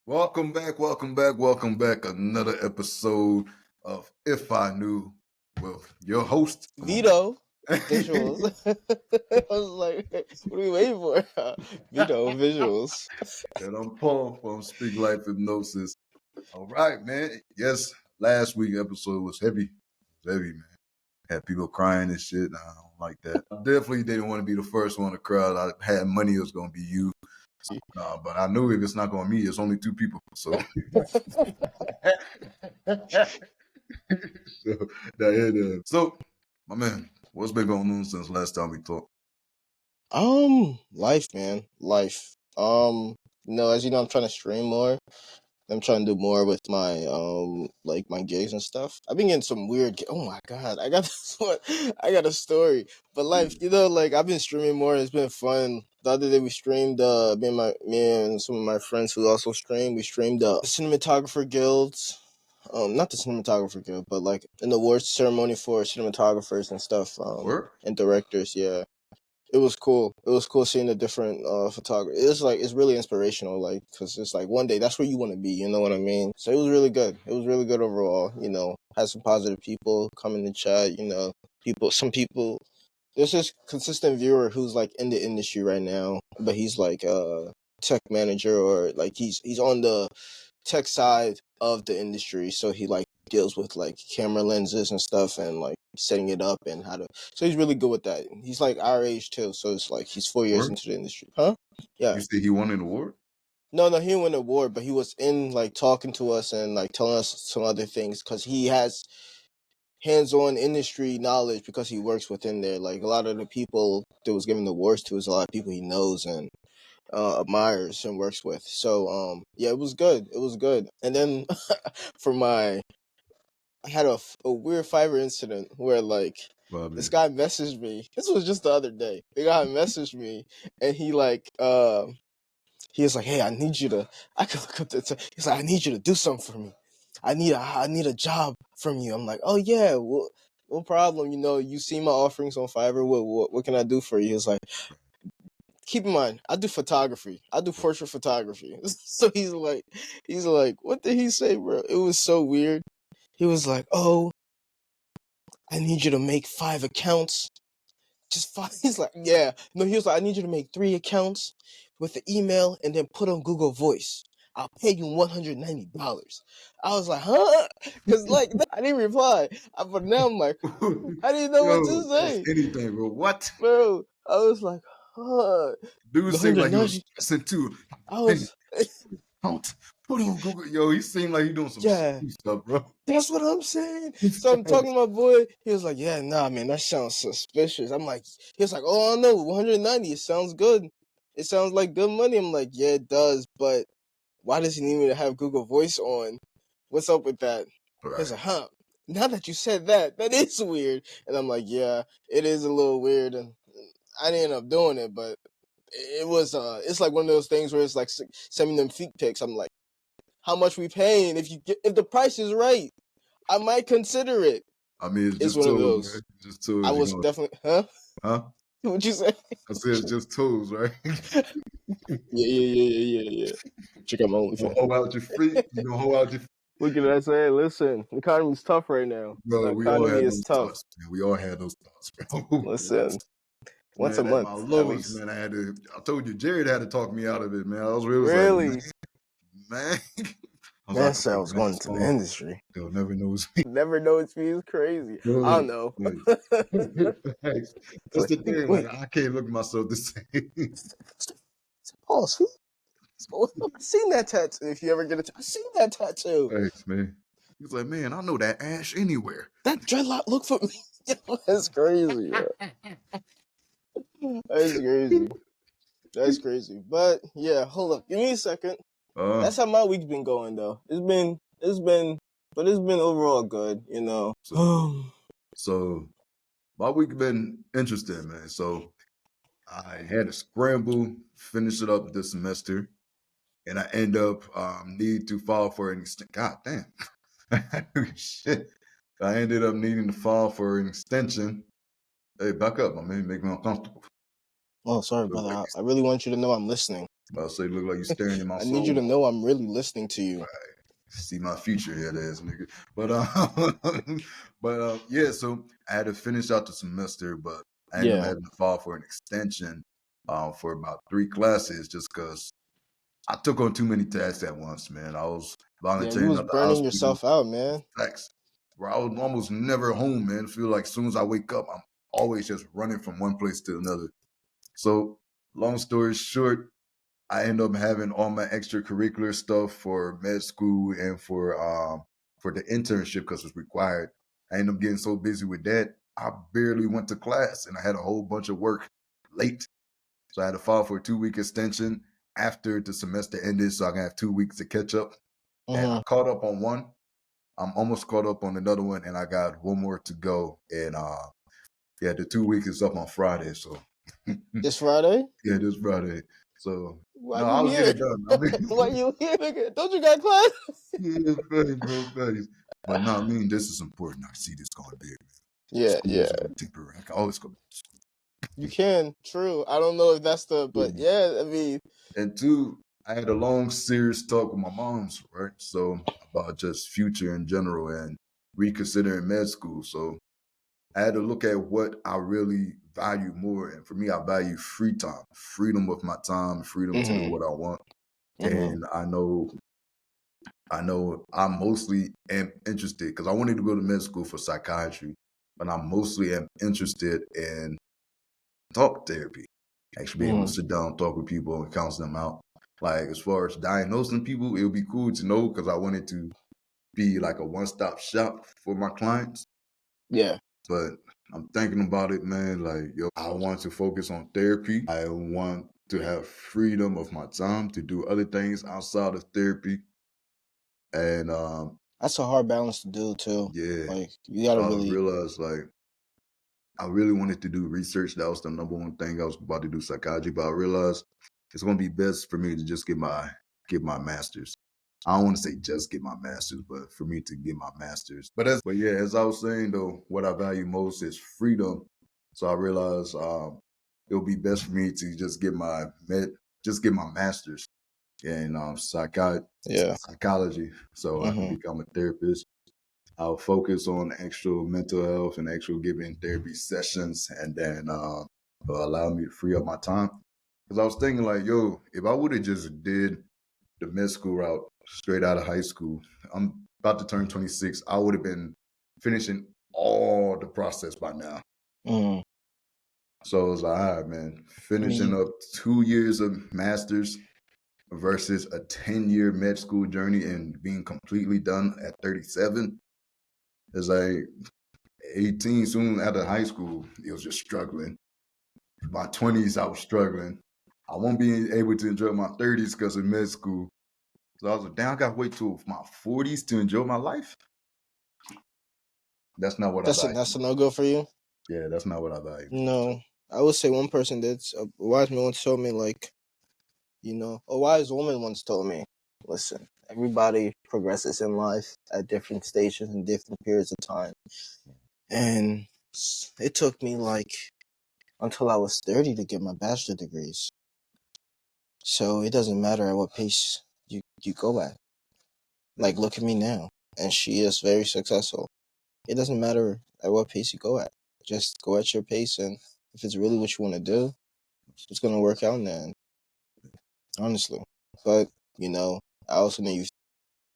Welcome back, welcome back, welcome back. Another episode of If I Knew with your host. Vito visuals. I was like, what are we waiting for? Vito visuals. And I'm Paul from Speak Life Hypnosis. All right, man. Yes, last week's episode was heavy. It was heavy, man. Had people crying and shit. I don't like that. I definitely didn't want to be the first one to cry. I had money, it was going to be you. But I knew if it's not going to be me, it's only two people. So, so my man, what's been going on since last time we talked? Life, man. Life. As you know, I'm trying to stream more. I'm trying to do more with my like my gigs and stuff. I've been getting some weird. Oh my god, I got this one. I got a story. But life, like I've been streaming more. It's been fun. The other day we streamed. Me and some of my friends who also stream. We streamed the cinematographer guilds. Not the cinematographer guild, but like an awards ceremony for cinematographers and stuff. And directors. Yeah. It was cool. It was cool seeing the different photography. It's really inspirational, like, because it's like one day that's where you want to be. You know what I mean? So it was really good. It was really good overall. Had some positive people come in the chat. Some people. There's this consistent viewer who's like in the industry right now, but he's like a tech manager or like he's on the tech side of the industry, so he like deals with like camera lenses and stuff and like setting it up and how to. So he's really good with that. He's like our age too, so it's like he's 4 years into the industry, huh? Yeah. You say he won an award? No, he didn't win an award, but he was in like talking to us and like telling us some other things because he has hands-on industry knowledge because he works within there. Like a lot of the people that was giving the awards to is a lot of people he knows and admires and works with. So yeah, it was good. It was good. And then I had a weird Fiverr incident where like this guy messaged me. This was just the other day. The guy messaged me and he like he was like, "Hey, I need you to." I could look up the. He's like, "I need you to do something for me. I need a job from you." I'm like, "Oh yeah, well, no problem. You see my offerings on Fiverr. What can I do for you?" He's like, keep in mind, I do photography. I do portrait photography. So he's like, what did he say, bro? It was so weird. He was like, "Oh, I need you to make 5 accounts. Just 5." He's like, "Yeah." No, he was like, "I need you to make 3 accounts with the email and then put on Google Voice. I'll pay you $190. I was like, "Huh?" Because like I didn't reply. But now I'm like, I didn't know what to say. Anything, bro. What? Bro, I was like, huh. Dude seemed like he was stressing too. I was. Don't put on Google. Yo, he seemed like he doing some stuff, bro. That's what I'm saying. So I'm talking to my boy. He was like, "Yeah, nah, man, that sounds suspicious." I'm like, he was like, "Oh, no, 190. It sounds good. It sounds like good money." I'm like, "Yeah, it does, but why does he need me to have Google Voice on? What's up with that?" Right. He's like, "Huh? Now that you said that, that is weird." And I'm like, "Yeah, it is a little weird." And I didn't end up doing it, but it was it's like one of those things where it's like sending them feet pics. I'm like, how much we paying? If the price is right, I might consider it. I mean, it's just one tools, of those. right? Just tools. I was definitely, huh? Huh? What'd you say? I said it's just tools, right? Yeah. Check out my OnlyFans. You gonna hold out your feet. You gonna hold out your. What can I say? Listen, the economy's tough right now. Bro, The we all economy had is those tough. thoughts, man. We all had those thoughts, bro. Listen, once a Man, at month. my at lowest, least. man, I told you, Jared had to talk me out of it, man. I was really Really? man. I was Man like, said I was going into the industry. They'll never know it's me. Never know it's me is crazy. I don't know. That's the thing, Wait. man. I can't look at myself the same. Pause. I seen that tattoo. If you ever get I seen that tattoo. Thanks, man. He's like, man, I know that ash anywhere. That dreadlock look for me. That's crazy. That's crazy. That's crazy. But yeah, hold up. Give me a second. That's how my week's been going though. It's been overall good, So my week been interesting, man. So I had to scramble, finish it up this semester, and I end up need to file for an extension. God damn. Shit. I ended up needing to file for an extension. Hey, back up, my man. Make me uncomfortable. Oh, sorry, brother. I really want you to know I'm listening. I'll say, look like you staring in my I need you to soul. know I'm really listening to you. See my future here, ass nigga. But yeah. So I had to finish out the semester, but I ended up Yeah. having to file for an extension for about 3 classes just because I took on too many tasks at once, man. I was Yeah, you volunteering was at the burning hospital. yourself out, man. Facts. Where I was almost never home, man. I feel like as soon as I wake up, I'm always just running from one place to another. So, long story short, I end up having all my extracurricular stuff for med school and for the internship because it's required. I ended up getting so busy with that, I barely went to class, and I had a whole bunch of work late. So I had to file for a 2 week extension after the semester ended, so I can have 2 weeks to catch up. And I Mm-hmm. caught up on one. I'm almost caught up on another one, and I got one more to go. And yeah, the 2 weeks is up on Friday, so This Friday? yeah, this Friday. So Why no, you I'll get here? it done. I Why mean, you here, nigga? Don't you got class? yeah, funny, bro, funny. But no, I mean, this is important. I see this going big. Yeah, School yeah. is only temporary. I can always go back to school. You can. True. I don't know if that's but yeah, I mean, And two, I had a long, serious talk with my mom's, right? So about just future in general and reconsidering med school. So I had to look at what I really value more. And for me, I value free time, freedom of my time, freedom to do mm-hmm, what I want. mm-hmm, And I know I mostly am interested because I wanted to go to med school for psychiatry, but I mostly am interested in talk therapy. Actually be able to mm-hmm. sit down, talk with people and counsel them out. Like as far as diagnosing people, it would be cool to know because I wanted to be like a one-stop shop for my clients. Yeah. But I'm thinking about it, man. Like, yo, I want to focus on therapy. I want to have freedom of my time to do other things outside of therapy. And That's a hard balance to do too. yeah, Like you gotta so I really realized like I really wanted to do research. That was the number one thing I was about to do psychology, but I realized it's gonna be best for me to just get my master's. I don't want to say just get my master's, but for me to get my master's. But yeah, as I was saying though, what I value most is freedom. So I realized it'll be best for me to just get my master's in yeah. psychology, so I can Mm-hmm. become a therapist. I'll focus on actual mental health and actual giving therapy sessions, and then it'll allow me to free up my time. Because I was thinking, like, yo, if I would have just did the med school route straight out of high school, I'm about to turn 26. I would have been finishing all the process by now. Mm-hmm. So it was like, all right, man, I finishing mean, up 2 years of masters versus a 10-year med school journey and being completely done at 37 is like 18, soon after high school, it was just struggling. My 20s, I was struggling. I won't be able to enjoy my 30s because of med school. So I was like, damn, I got to wait till my 40s to enjoy my life. That's not what I value. that's a no go for you. Yeah, that's not what I value. No, I would say one person that's a wise man once told me, like, a wise woman once told me, listen, everybody progresses in life at different stages and different periods of time. And it took me like until I was 30 to get my bachelor degrees. So it doesn't matter at what pace you go at. Like, look at me now. And she is very successful. It doesn't matter at what pace you go at. Just go at your pace. And if it's really what you want to do, it's going to work out in the end, honestly. But, I also know you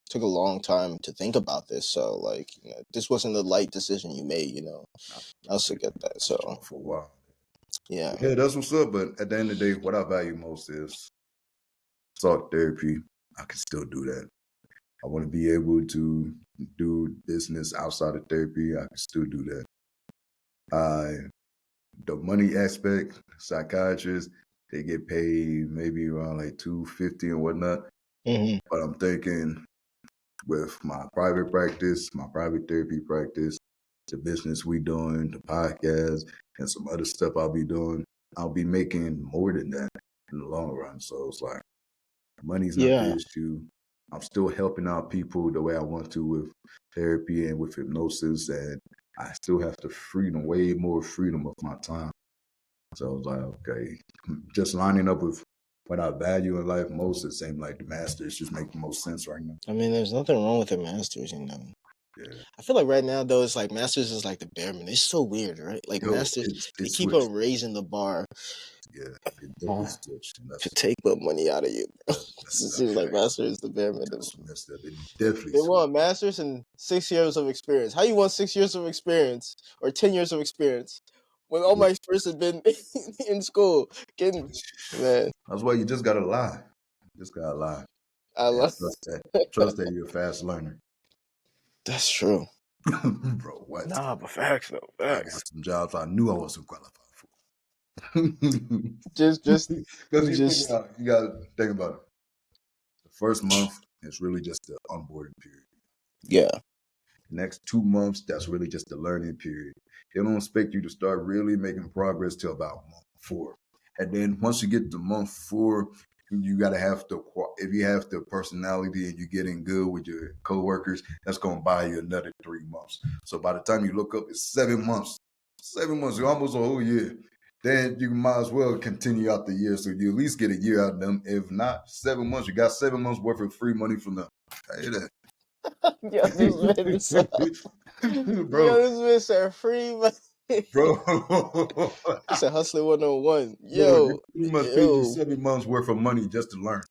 took a long time to think about this. So, like, this wasn't a light decision you made. I also get that. So, For a while. yeah. Yeah, that's what's up. But at the end of the day, what I value most is talk therapy. I can still do that. I want to be able to do business outside of therapy. I can still do that. The money aspect, psychiatrists, they get paid maybe around like 250 and whatnot. Mm-hmm. But I'm thinking with my private practice, my private therapy practice, the business we doing, the podcast, and some other stuff I'll be doing, I'll be making more than that in the long run. So it's like money's not the Yeah. issue. I'm still helping out people the way I want to with therapy and with hypnosis, and I still have the freedom, way more freedom of my time. So I was like, okay, just lining up with what I value in life most, it seems like the masters just make the most sense right now. I mean, there's nothing wrong with the masters, you know. Yeah. I feel like right now though, it's like masters is like the bare minimum. It's so weird, right? Like Yo, masters, they it's keep switched. on raising the bar Yeah, it definitely switched. And to that's take the money out of you. Bro. that's It messed up. seems like Facts. master is the bare minimum. That's messed up. It definitely They switched. want masters and 6 years of experience. How you want 6 years of experience or 10 years of experience when all my friends have been in school? Getting man, That's why you just gotta lie. Just gotta lie. I And love. trust that. Trust that you're a fast learner. That's true. Bro, what? Nah, but facts though. I Facts. got some jobs I knew I wasn't qualified for. Just, Because just. you gotta think about it. The first month is really just the onboarding period. Yeah. Next 2 months, that's really just the learning period. They don't expect you to start really making progress till about month 4. And then once you get to month 4, you gotta have the if you have the personality and you're getting good with your coworkers, that's gonna buy you another 3 months. So by the time you look up, it's 7 months. 7 months, almost a whole year. Then you might as well continue out the year, so you at least get a year out of them. If not, 7 months, you got 7 months worth of free money from them. Hey, that. Yo, this man is yo, Bro, this man said free money. bro, It's a hustler 101. bro, they Yo, pretty much paid you yo, 7 months worth of money just to learn.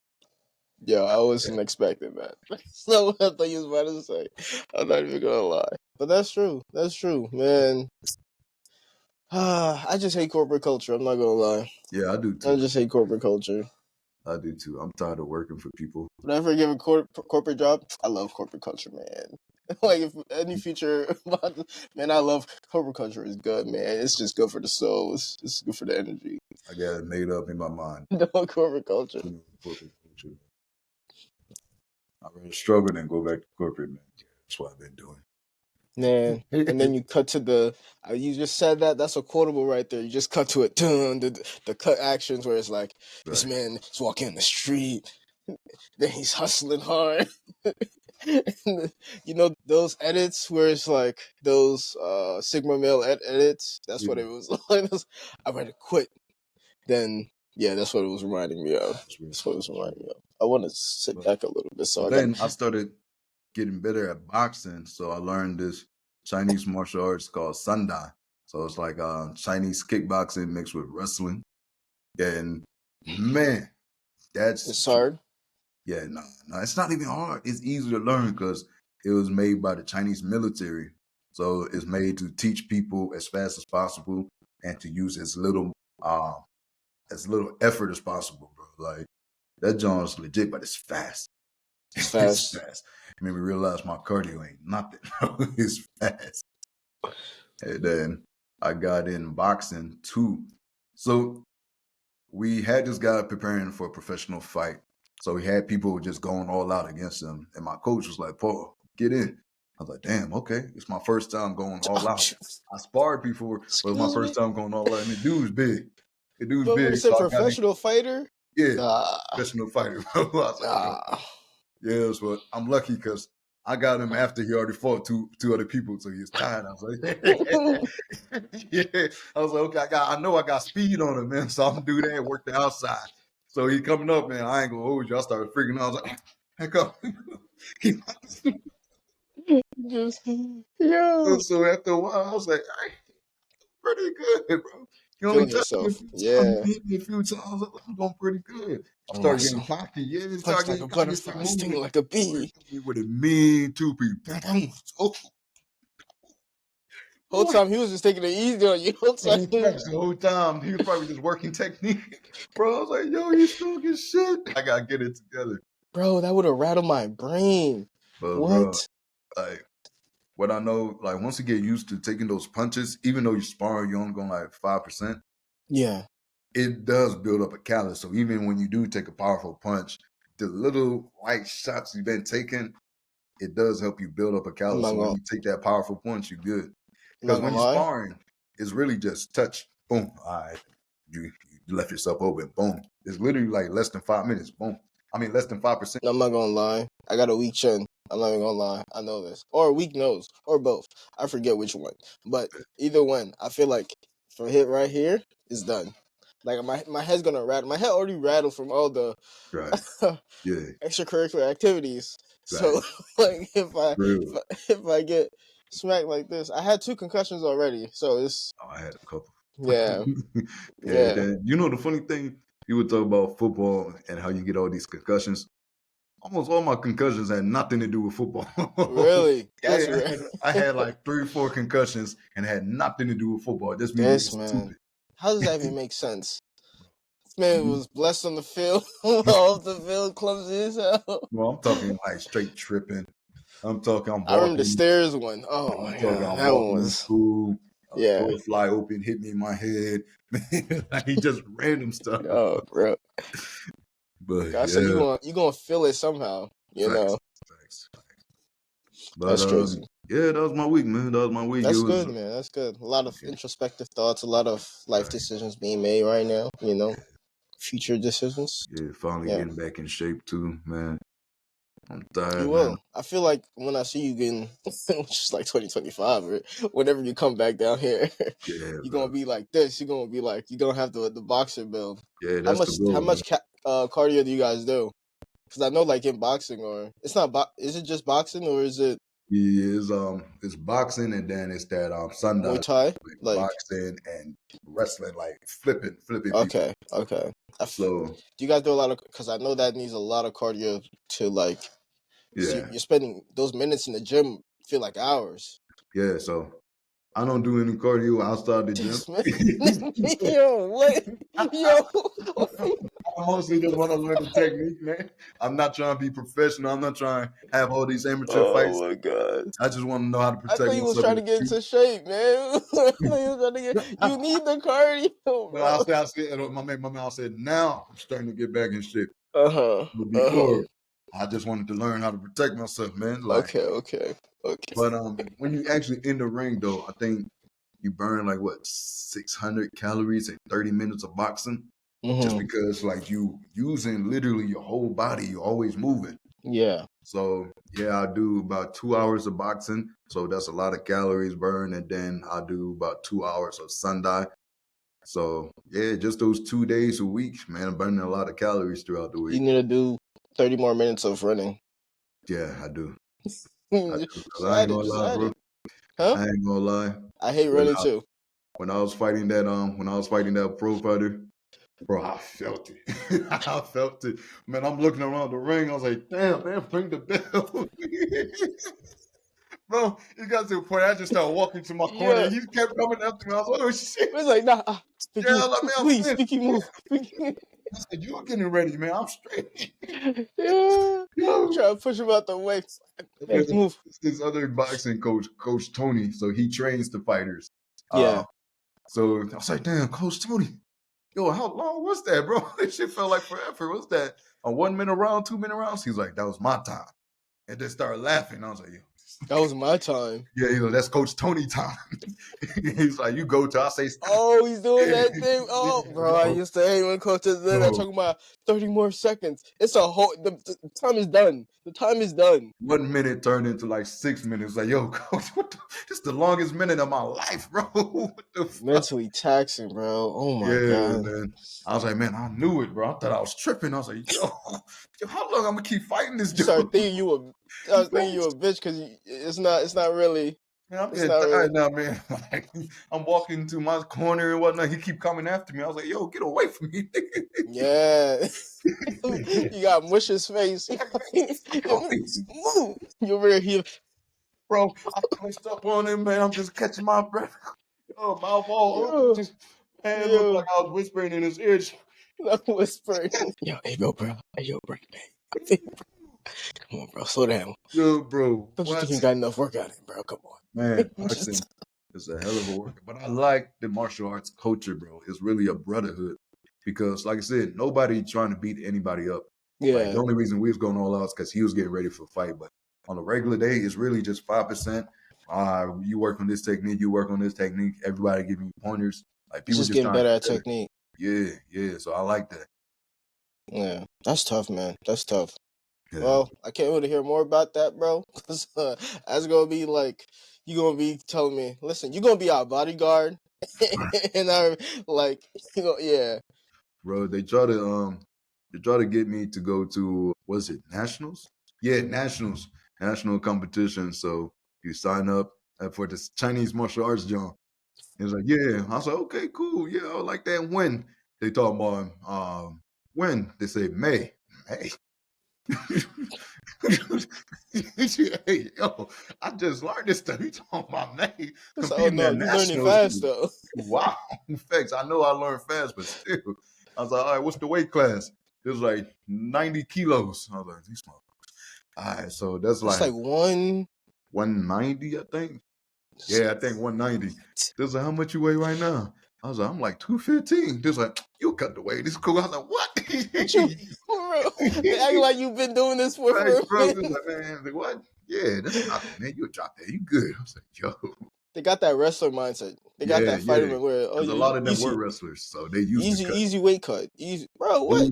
yo, I wasn't expecting that. That's not what I thought you was about to say. I'm not even gonna lie. But that's true. That's true, man. I just hate corporate culture. I'm not gonna lie. Yeah, I do I too. just hate corporate culture. I do too. I'm tired of working for people. Whenever I give a corporate job, I love corporate culture, man. Like if any future, man, I love corporate culture. Is good, man. It's just good for the soul. It's good for the energy. I got it made up in my mind. No corporate culture, Corporate culture. I rather struggle than go back to corporate, man. That's what I've been doing. man. And then you cut to the. You just said that. That's a quotable right there. You just cut to it. Dun, the cut actions where it's like this Right. man is walking in the street. Then he's hustling hard. You know those edits where it's like those Sigma male edits. That's what Yeah, it was like. I rather quit than yeah. That's what it was reminding me of. that's real That's what it talk. was That's real reminding me talk. of. I want to sit But, back a little bit, so but I got then I started getting better at boxing, so I learned this Chinese martial arts called Sandai. So it's like Chinese kickboxing mixed with wrestling. And man, that's it's hard. yeah, no, it's not even hard. It's easy to learn because it was made by the Chinese military. So it's made to teach people as fast as possible and to use uh as little effort as possible, bro. Like that joint's legit, but it's fast. It's It's fast. fast. It made me realize my cardio ain't nothing, bro. It's fast. And then I got in boxing too. So we had this guy preparing for a professional fight. So we had people just going all out against him. And my coach was like, Paul, get in. I was like, damn, okay. It's my first time going all out. I sparred before, but it's my Excuse me, first time going all out. And the dude's big. The dude's but when you big. said So I got in. professional fighter, Yeah, nah, professional fighter. I was like, yo, nah. yes, but I'm lucky because I got him after he already fought two other people, so he was tired. I was like, yeah. I was like, okay, I know I got speed on him, man. So I'm gonna do that, work the outside. So he coming up, man. I ain't gonna hold you. I started freaking out. I was like, heck up. Just yo, So after a while, I was like, hey, pretty good, bro. He only feeling touched me a yourself. few times. Yeah. He hit me a few times. I was like, I'm going pretty good. I Oh my started getting soul. cocky. Yeah, he Punch started like a getting cocky, started butterfly, moving. sting like a Started bee. coming with a mean two people. Oh, Whole boy. time he was just taking it easy on you. Whole time, The whole time he was probably just working technique. Bro, I was like, yo, he's strong as shit. I gotta get it together. bro, that would have rattled my brain. But bro, What? like what I know, like once you get used to taking those punches, even though you're sparring, you're only going like 5%, Yeah, it does build up a callus. So even when you do take a powerful punch, the little light shots you've been taking, it does help you build up a I'm callus. not So when gonna. you take that powerful punch, you're good. I'm not Because when gonna you're lie. sparring, it's really just touch, boom, all right. You left yourself open, boom. It's literally like less than 5 minutes, boom. I mean, less than 5%. I'm not gonna lie. I got a weak chin. I'm not even gonna lie. I know this. Or a weak nose. Or both. I forget which one. But either one, I feel like if I hit right here, it's done. Like my head's gonna rattle. My head already rattled from all the Right. Yeah. extracurricular activities. Right. So like Real. if I get smacked like this, I had 2 concussions already. So it's Oh, I had a couple. yeah, Yeah. yeah. Then you know the funny thing, you would talk about football and how you get all these concussions. Almost all my concussions had nothing to do with football. Really, Yeah, that's rare. I had like 3 or 4 concussions and had nothing to do with football. Just me being This man, stupid. how does that even make sense? This man Mhm. was blessed on the field, off the field, clumsy as hell. Well, I'm talking like straight tripping. I'm talking, I'm I remember the walking. stairs one. Oh I'm my talking, god, I'm that one walking in was school. A yeah. door fly open, hit me in my head. Like just random stuff. Oh, bro. But I said yeah, you gonna feel it somehow. You facts, know, facts. But that's crazy. yeah, that was my week, man. That was my week. It That's was good, man. That's good. A lot of yeah, introspective thoughts, a lot of life right. decisions being made right now. You know, future decisions. Yeah, finally Yeah, getting back in shape too, man. I'm you tired, man. will. I feel like when I see you getting, which is like 2025, or whenever you come back down here, Yeah, you're gonna bro. be like this. You're gonna be like you're gonna have the boxer build. Yeah, How that's the much how goal, man. much cardio do you guys do? Because I know like in boxing or it's not. Is it just boxing or is it Yeah, it's boxing and then it's that Muay Sunday Thai? like Like boxing and wrestling, like flipping people. okay, okay. So Do you guys do a lot of? Because I know that needs a lot of cardio to like. So yeah, you're spending those minutes in the gym feel like hours. yeah. So I don't do any cardio outside the gym. This man, yo, what, yo, I mostly just want to learn the technique, man. I'm not trying to be professional. I'm not trying to have all these amateur fights. oh my god. I just want to know how to I protect thought you was myself trying in to the get street. into shape, man. I thought you was trying to get. You need the cardio, No, bro. I said, my man said, now I'm starting to get back in shape. Uh huh. But Uh huh. before, I just wanted to learn how to protect myself, man. Like, Okay. Okay. Okay. but when you actually in the ring, though, I think you burn like what 600 calories in 30 minutes of boxing, just Mm-hmm. because like you using literally your whole body, you're always moving. Yeah. So yeah, I do about 2 hours of boxing, so that's a lot of calories burned, and then I do about 2 hours of Sunday. So yeah, just those 2 days a week, man, I'm burning a lot of calories throughout the You week. need to do 30 more minutes of running. Yeah, I do. I do. 'Cause Just I ain't add it. gonna Just lie, add bro. it. Huh? I ain't gonna lie. I hate When running too. when I was fighting that pro fighter, bro, I felt it. I felt it. Man, I'm looking around the ring. I was like, damn, man, bring the bell. Bro, it got to a point I just started walking to my corner Yeah. and he kept coming after me. I was like, oh shit. It's like, nah, Yeah, I Spicky, was like, man, I'm please, finished. Spicky, move. Spicky. I said, you're getting ready, man. I'm straight. Yeah. Yo. Try to push him out the way. Hey, There's move. this other boxing coach, Coach Tony. So he trains the fighters. Yeah. So I was like, damn, Coach Tony. Yo, how long was that, bro? This shit felt like forever. What's that? A 1 minute round, 2 minute rounds? He's like, that was my time. And then started laughing. I was like, yo. That was my time. Yeah, that's Coach Tony time. He's like, you go to, I say, stop. Oh, he's doing Yeah, that thing. Oh, bro, I bro, used to hate when coaches did that. bro. Talking about 30 more seconds. It's a whole. The time is done. The time is done. 1 minute turned into like 6 minutes. Like, yo, coach, this is the longest minute of my life, bro. What the fuck? Mentally taxing, bro. Oh my Yeah, god. man. I was like, man, I knew it, bro. I thought I was tripping. I was like, yo, how long I'm gonna keep fighting this You dude? start thinking you a. I was thinking you a bitch because it's not. It's not really. Man, I'm It's getting not really. tired now, man. Like, I'm walking to my corner and whatnot. He keep coming after me. I was like, yo, get away from me. Yeah. You got mush his face. Move. You over here. Bro, I clenched up on him, man. I'm just catching my breath. Oh, mouth all open. Yo. Just, man, it looked Yo. like I was whispering in his ear. Not whispering. Yo, hey, bro. Hey, yo, bro. Hey. Come on, bro. Slow down. Yo, bro, Don't you what? think you got enough workout in, bro? Come on. Man, boxing is a hell of a workout. But I like the martial arts culture, bro. It's really a brotherhood. Because, like I said, nobody trying to beat anybody up. Like, Yeah. the only reason we was going all out is because he was getting ready for a fight. But on a regular day, it's really just 5%. You work on this technique, you work on this technique. Everybody giving you pointers. Like, It's people just just getting trying to better get at better. technique. Yeah. So I like that. Yeah. That's tough, man. That's tough. Yeah. Well, I can't wait to hear more about that, bro. Because that's going to be like, you're going to be telling me, listen, you're going to be our bodyguard. and I like, yeah. Bro, they try to get me to go to, was it nationals? Yeah, national competition. So you sign up for this Chinese martial arts, John. He was like, yeah. I was like, okay, cool. Yeah, I like that. When they talk about when they say May. May. Hey, yo, I just learned this stuff. You talking about May It's like, oh competing no, at you learning nationals? fast though. Wow, facts. I know I learned fast, but still, I was like, all right, what's the weight class? It was like 90 kilos. I was like, these motherfuckers. All right, so that's It's like like one. 190, I think. Yeah, I think 190. They was like, how much you weigh right now? I was like, I'm like 215. They was like, you cut the weight. It's cool. I was like, what? What you, bro? They act like you've been doing this for Right, a bro. They was minute. like, man, like, what? Yeah, that's nothing, man. You drop that. You good. I was like, yo. They got that wrestler mindset. They got Yeah, that fighter yeah. mindset where, oh Because a yeah, lot of them were easy, wrestlers, so they used to easy, cut. easy weight cut, easy, bro. What?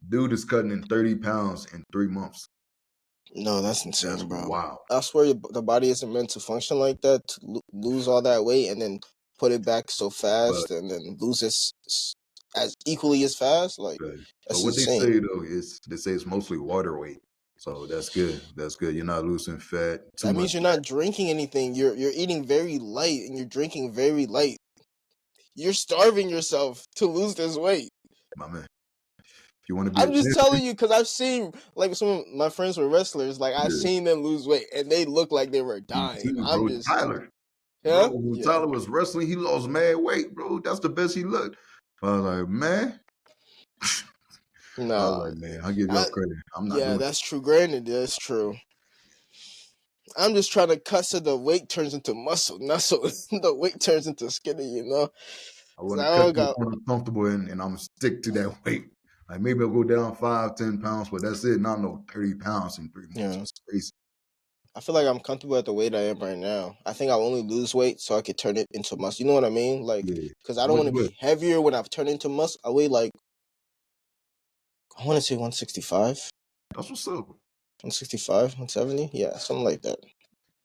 Dude is cutting in 30 pounds in 3 months. No, that's That's insane, bro. wow. I swear the body isn't meant to function like that, to lose all that weight and then put it back so But fast and then lose it as equally as fast. Like, but, but that's what they insane. say though is they say it's mostly water weight. So that's good. That's good. You're not losing fat too That much. means you're not drinking anything. You're eating very light and you're drinking very light. You're starving yourself to lose this weight. My man. If you want to be a I'm just champion, telling you because I've seen like some of my friends were wrestlers. Like I've yeah, seen them lose weight and they look like they were me dying. too, I'm bro. just, Tyler. Bro, yeah, when yeah, Tyler was wrestling, he lost mad weight, bro. That's the best he looked. I was like, man. I was nah. like, man, I'll give I, y'all credit. I'm not yeah, doing that's true. Granted, that's true. I'm just trying to cut so the weight turns into muscle, not so the weight turns into skinny. I 'Cause want I to cut don't to got, the point I'm comfortable in, and I'm gonna stick to that weight. Like maybe I'll go down 5, 10 pounds, but that's it. Not no 30 pounds in 3 months. yeah. It's crazy. I feel like I'm comfortable at the weight I am right now. I think I'll only lose weight so I could turn it into muscle. You know what I mean? Like, Yeah. because I How don't much want to you weigh? be heavier when I've turned into muscle. I weigh like, I want to say 165, That's what's up. 165, 170. Yeah, something like that.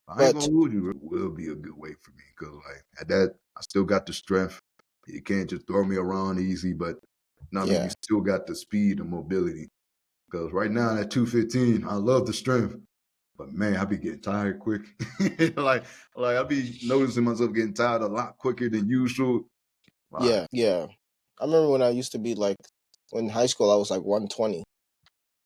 I ain't But gonna lose you. It will be a good weight for me because like at that, I still got the strength. You can't just throw me around easy, but no, I mean you yeah, still got the speed and mobility. Because right now at 215, I love the strength, but man, I be getting tired quick. like I be noticing myself getting tired a lot quicker than usual. Like, yeah. I remember when I used to be like, when in high school, I was like 120.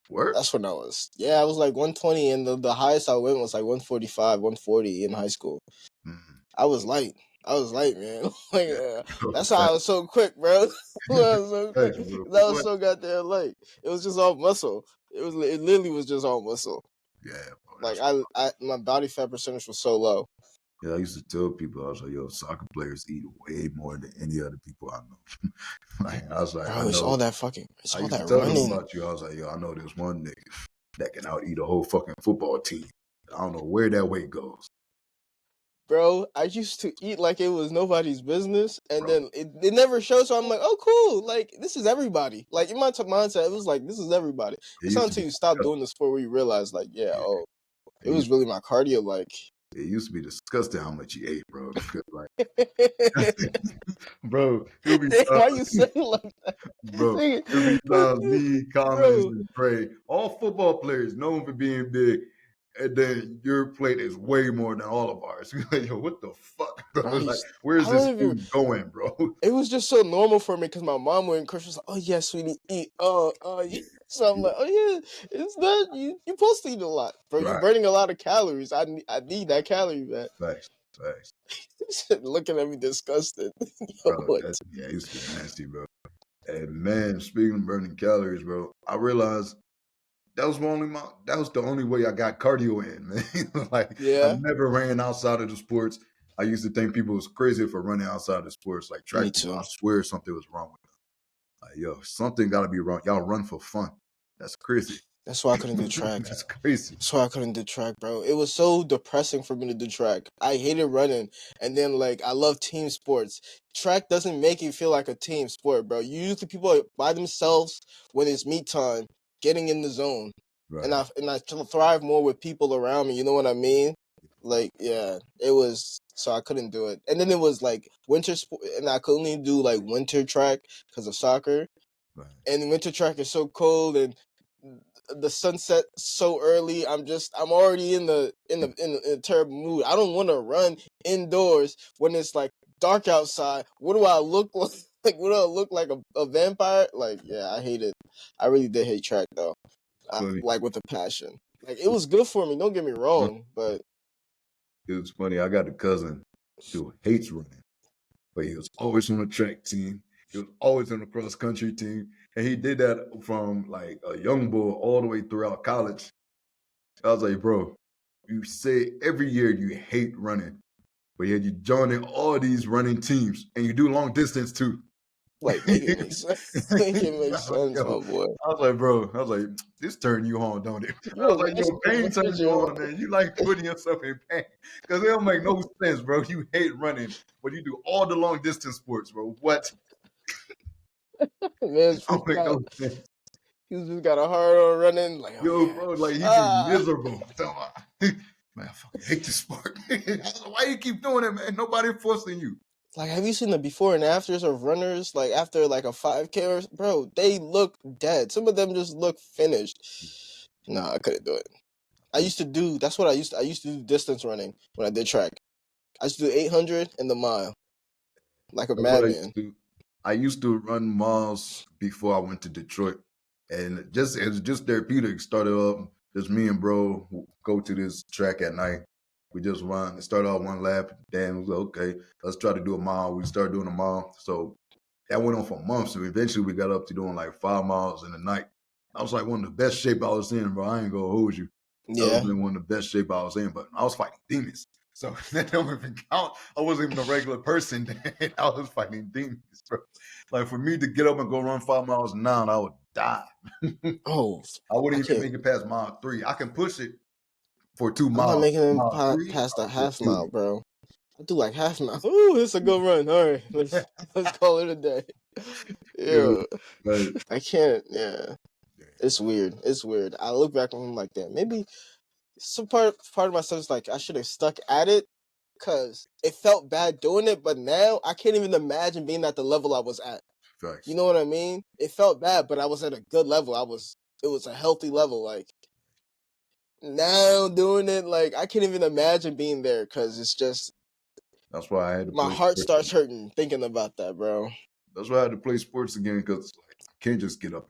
work? That's when I was. Yeah, I was like 120, and the highest I went was like 145, 140 in high school. Mm, I was light. I was light, man. Like, yeah, that's how I was so quick, bro. I was so quick. facts, bro. 'Cause I was What? so goddamn light. It was just all muscle. It literally was just all muscle. Yeah, bro, Like that's my body fat percentage was so low. yeah. I used to tell people I was like, "Yo, soccer players eat way more than any other people I know." Like I was like, I Bro, it's all know. that fucking. It's I all used to that tell them running. about you. I was like, "Yo, I know there's one nigga that can out eat a whole fucking football team. I don't know where that weight goes, Bro, I used to eat like it was nobody's business, and bro. then it never showed. So I'm like, oh, cool. Like, this is everybody. Like, in my mindset, it was like, this is everybody. It It's not used to be until you stop disgusting. doing the sport where you realize, like, yeah, Yeah, oh, it it was used really my cardio. Like, it used to be disgusting how much you ate, bro. Like, bro, it'll be Dang, why you saying like that? bro. Nigga, It'll be times me, Collins, bro, and Trey, all football players known for being big, and then your plate is way more than all of ours. You're like, yo, what the fuck? bro, Like, where's I this don't even. food going, bro? It was just so normal for me because my mom went and she was like, "Oh yeah, sweetie, eat." Yeah. Yeah, So I'm yeah, like, "Oh yeah, it's that you supposed to eat a lot, bro. You right. burning a lot of calories. I need that calorie, man." Facts, facts, Looking at me disgusted. Yo, bro. what? Yeah, it used to be nasty, bro. And man, speaking of burning calories, bro, I realized that was the only way I got cardio in, man. Like I Yeah, never ran outside of the sports. I used to think people was crazy for running outside of sports, like me track people. I too. swear something was wrong with them. Like, yo, something gotta be wrong. Y'all run for fun. That's crazy. That's why I couldn't do track. That's crazy. That's why I couldn't do track, bro. It was so depressing for me to do track. I hated running, and then like I love team sports. Track doesn't make you feel like a team sport, bro. Usually people are by themselves when it's meet time, getting in the zone, Right. and I thrive more with people around me. You know what I mean? Like, yeah, it was. so I couldn't do it. And then it was like winter sport, and I could only do like winter track because of soccer. Right. And winter track is so cold, and the sunset so early. I'm already in a terrible mood. I don't want to run indoors when it's like dark outside. What do I look like? Like, what do I look like, a vampire? Like, yeah, I hate it. I really did hate track though. Funny. Like with a passion. Like, it was good for me. Don't get me wrong, but It was funny. I got a cousin who hates running, but he was always on the track team. He was always on the cross country team, and he did that from like a young boy all the way throughout college. I was like, bro, you say every year you hate running, but yet you join in all these running teams, and you do long distance too. like, make it make sense. Make it make sense, my boy. I was like, bro, I was like, this turn you on, don't it? You I a was like, master yo, pain turn you individual. on, man. You like putting yourself in pain. Because it don't make no sense, bro. You hate running, but you do all the long distance sports, bro. What? Man's Don't freaked make no out. sense. He's just got a hard on running. Like, oh Yo, yeah. bro, like he be Ah. miserable. Man, I fucking hate this sport. Why you keep doing it, man? Nobody forcing you. Like, have you seen the before and afters of runners? Like, after like a 5K or bro, they look dead. Some of them just look finished. Nah, I couldn't do it. I used to do. That's what I used to. I used to do distance running when I did track. I used to do 800 and the mile, like a That's what I used madman. to do. I used to run miles before I went to Detroit, and it was just therapeutic. Started up just me and bro go to this track at night. We just run. It started out one lap. Dan was like, okay, let's try to do a mile. We started doing a mile. So that went on for months. And eventually we got up to doing like 5 miles in the night. I was like one of the best shape I was in, bro. I ain't gonna hold you. That was Yeah. been one of the best shape I was in, but I was fighting demons. So that don't even count. I wasn't even a regular person. I was fighting demons, bro. Like for me to get up and go run 5 miles now, I would die. Oh, I I wouldn't even can't. make it past mile 3. I can push it for 2 I'm not miles. making it Mile 3, past the I'll just half kill mile, bro. I do like half mile. Ooh, it's a good run. All right, let's call it a day. you. Yeah, But I can't. Yeah, it's weird. It's weird. I look back on him like that. Maybe some part of myself is like I should have stuck at it because it felt bad doing it. But now I can't even imagine being at the level I was at. facts. You know what I mean? It felt bad, but I was at a good level. It was a healthy level. Like now doing it, like I can't even imagine being there because it's just That's why I had to my play heart sports. starts hurting thinking about that, bro. That's why I had to play sports again because like, I can't just get up.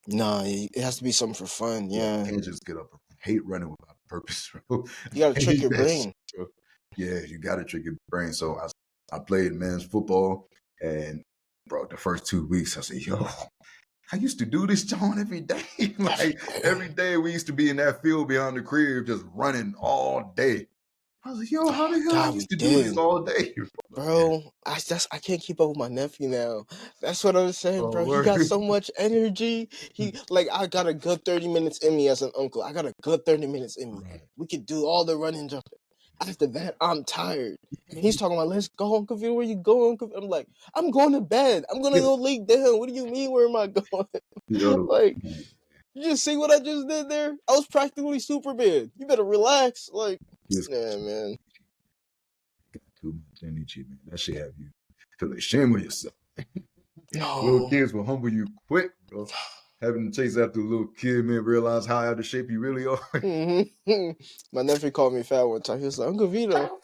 Nah, it has to be something for fun. Yeah, I Yeah, can't just get up. I hate running without a purpose, bro. you gotta I trick hate your that shit, brain. bro. Yeah, you got to trick your brain. So I played men's football, and bro, the first 2 weeks I said, yo, I used to do this, John, every day. Like every day we used to be in that field behind the crib, just running all day. I was like, yo, how the hell I God, used we to do this did. all day? Yeah. Bro, I can't keep up with my nephew now. That's what I'm saying, Oh, bro. He got word. so much energy. He like I got a good 30 minutes in me as an uncle. I got a good 30 minutes in me. Right. We could do all the running jumping. After that, I'm tired. And he's talking about let's go, Uncle Vito. Where you going, Uncle Vito? I'm like, I'm going to bed. I'm gonna Yeah. go lay down. What do you mean? Where am I going? Yo, Like, you just see what I just did there? I was practically Superman. You better relax. Like, this yeah, man. too much energy, man. That shit have you feel ashamed of yourself. Little No. kids will humble you quick, bro. Having to chase after a little kid, man, realize how out of shape you really are. Mm-hmm. My nephew called me fat one time. He was like, Uncle Vito,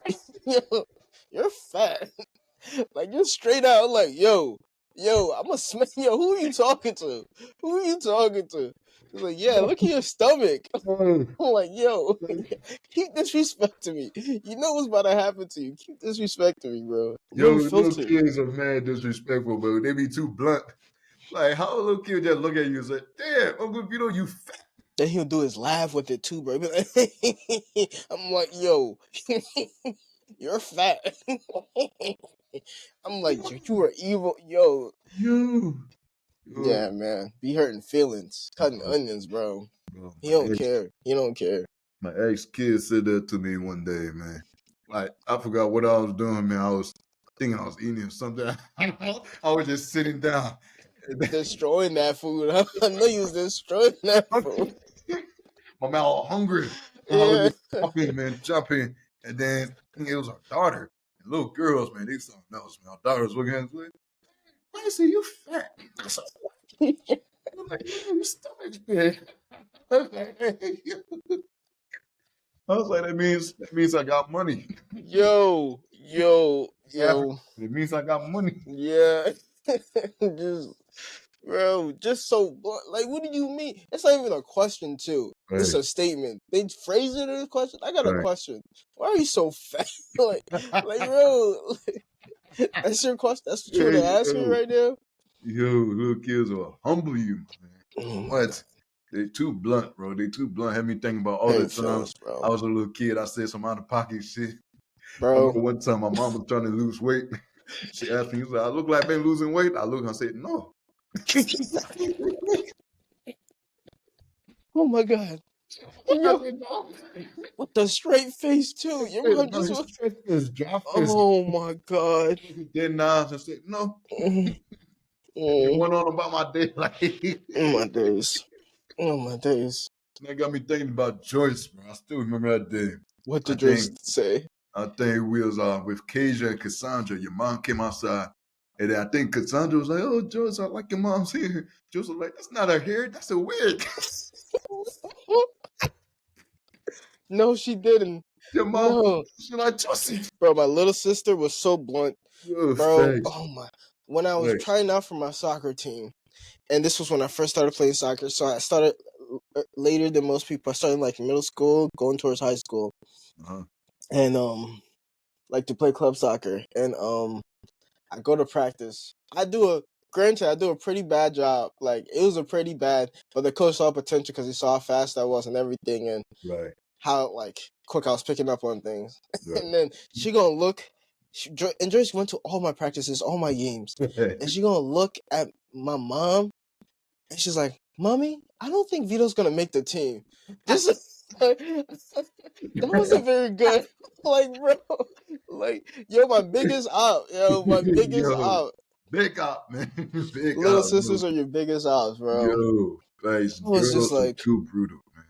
yo, you're fat. Like, you're straight out like, I'm a smack. Yo, who are you talking to? Who are you talking to? He's like, yeah, look at your stomach. I'm like, yo, keep disrespecting me. You know what's about to happen to you. Keep disrespecting me, bro. Yo, No little filter. kids are mad disrespectful, bro. They be too blunt. Like, how a little kid just look at you and say, damn, Uncle Vito, you fat. Then he'll do his laugh with it too, bro. He'll be like, I'm like, yo, you're fat. I'm like, you are evil, yo. You. Yeah, man, be hurting feelings, cutting onions, bro. Bro, He don't care. He don't care. my ex kid said that to me one day, man. Like, I forgot what I was doing, man. I think I was eating or something. I was just sitting down. Destroying that food. I know you was destroying that food. My mouth all hungry. And I was Yeah. just chopping, man, chopping. And then it was our daughter. And little girls, man, they something else, man. Our daughter was looking at us like, why is you fat? I was like, your stomach's big. I was like, that means I got money. Yo. African. It means I got money. Yeah. Just, bro, just so like, what do you mean? It's not even a question, too. Right. It's a statement. They phrase it as a question. I got a Right. question. Why are you so fat? like, bro, that's your question. That's what you're gonna ask me right now. Yo, little kids will humble you, man. Oh my What? They too blunt, bro. They too blunt. Had me thinking about all the Hurt times feelings, bro. I was a little kid. I said some out of pocket shit. I Bro, remember one time my mom was trying to lose weight. She asked me, I look like I've been losing weight. I look and I said, no. oh my god. Yo, with the straight face too. Your mom just oh my god. Then now I said, no. Mm, It mm. went on about my day. Like, Oh my days. Oh my days. that got me thinking about Joyce, bro. I still remember that day. What I did Joyce say? think we was with Kasia and Cassandra. Your mom came outside. And then I think Cassandra was like, oh, Joyce, I like your mom's hair. Joyce was like, that's not her hair. That's a wig. No, she didn't. Your mom, No. she's like, Joyce. Bro, my little sister was so blunt. Yo, Bro, thanks. oh my. When I was Thanks. trying out for my soccer team, and this was when I first started playing soccer, so I started later than most people. I started like in middle school, going towards high school. Uh-huh. And like to play club soccer. And I go to practice. I do a pretty bad job. Like, it was a pretty bad, but the coach saw potential because he saw how fast I was and everything, and Right. how like quick I was picking up on things. Right. And then she gonna look. And Joyce went to all my practices, all my games, and she gonna look at my mom, and she's like, "Mommy, I don't think Vito's gonna make the team." This that wasn't very good. Like, bro, like, yo, my biggest op, op. Big up, man. Big Little up. sisters are your biggest ops, bro. Yo, guys, I was just girls are like, too brutal, man.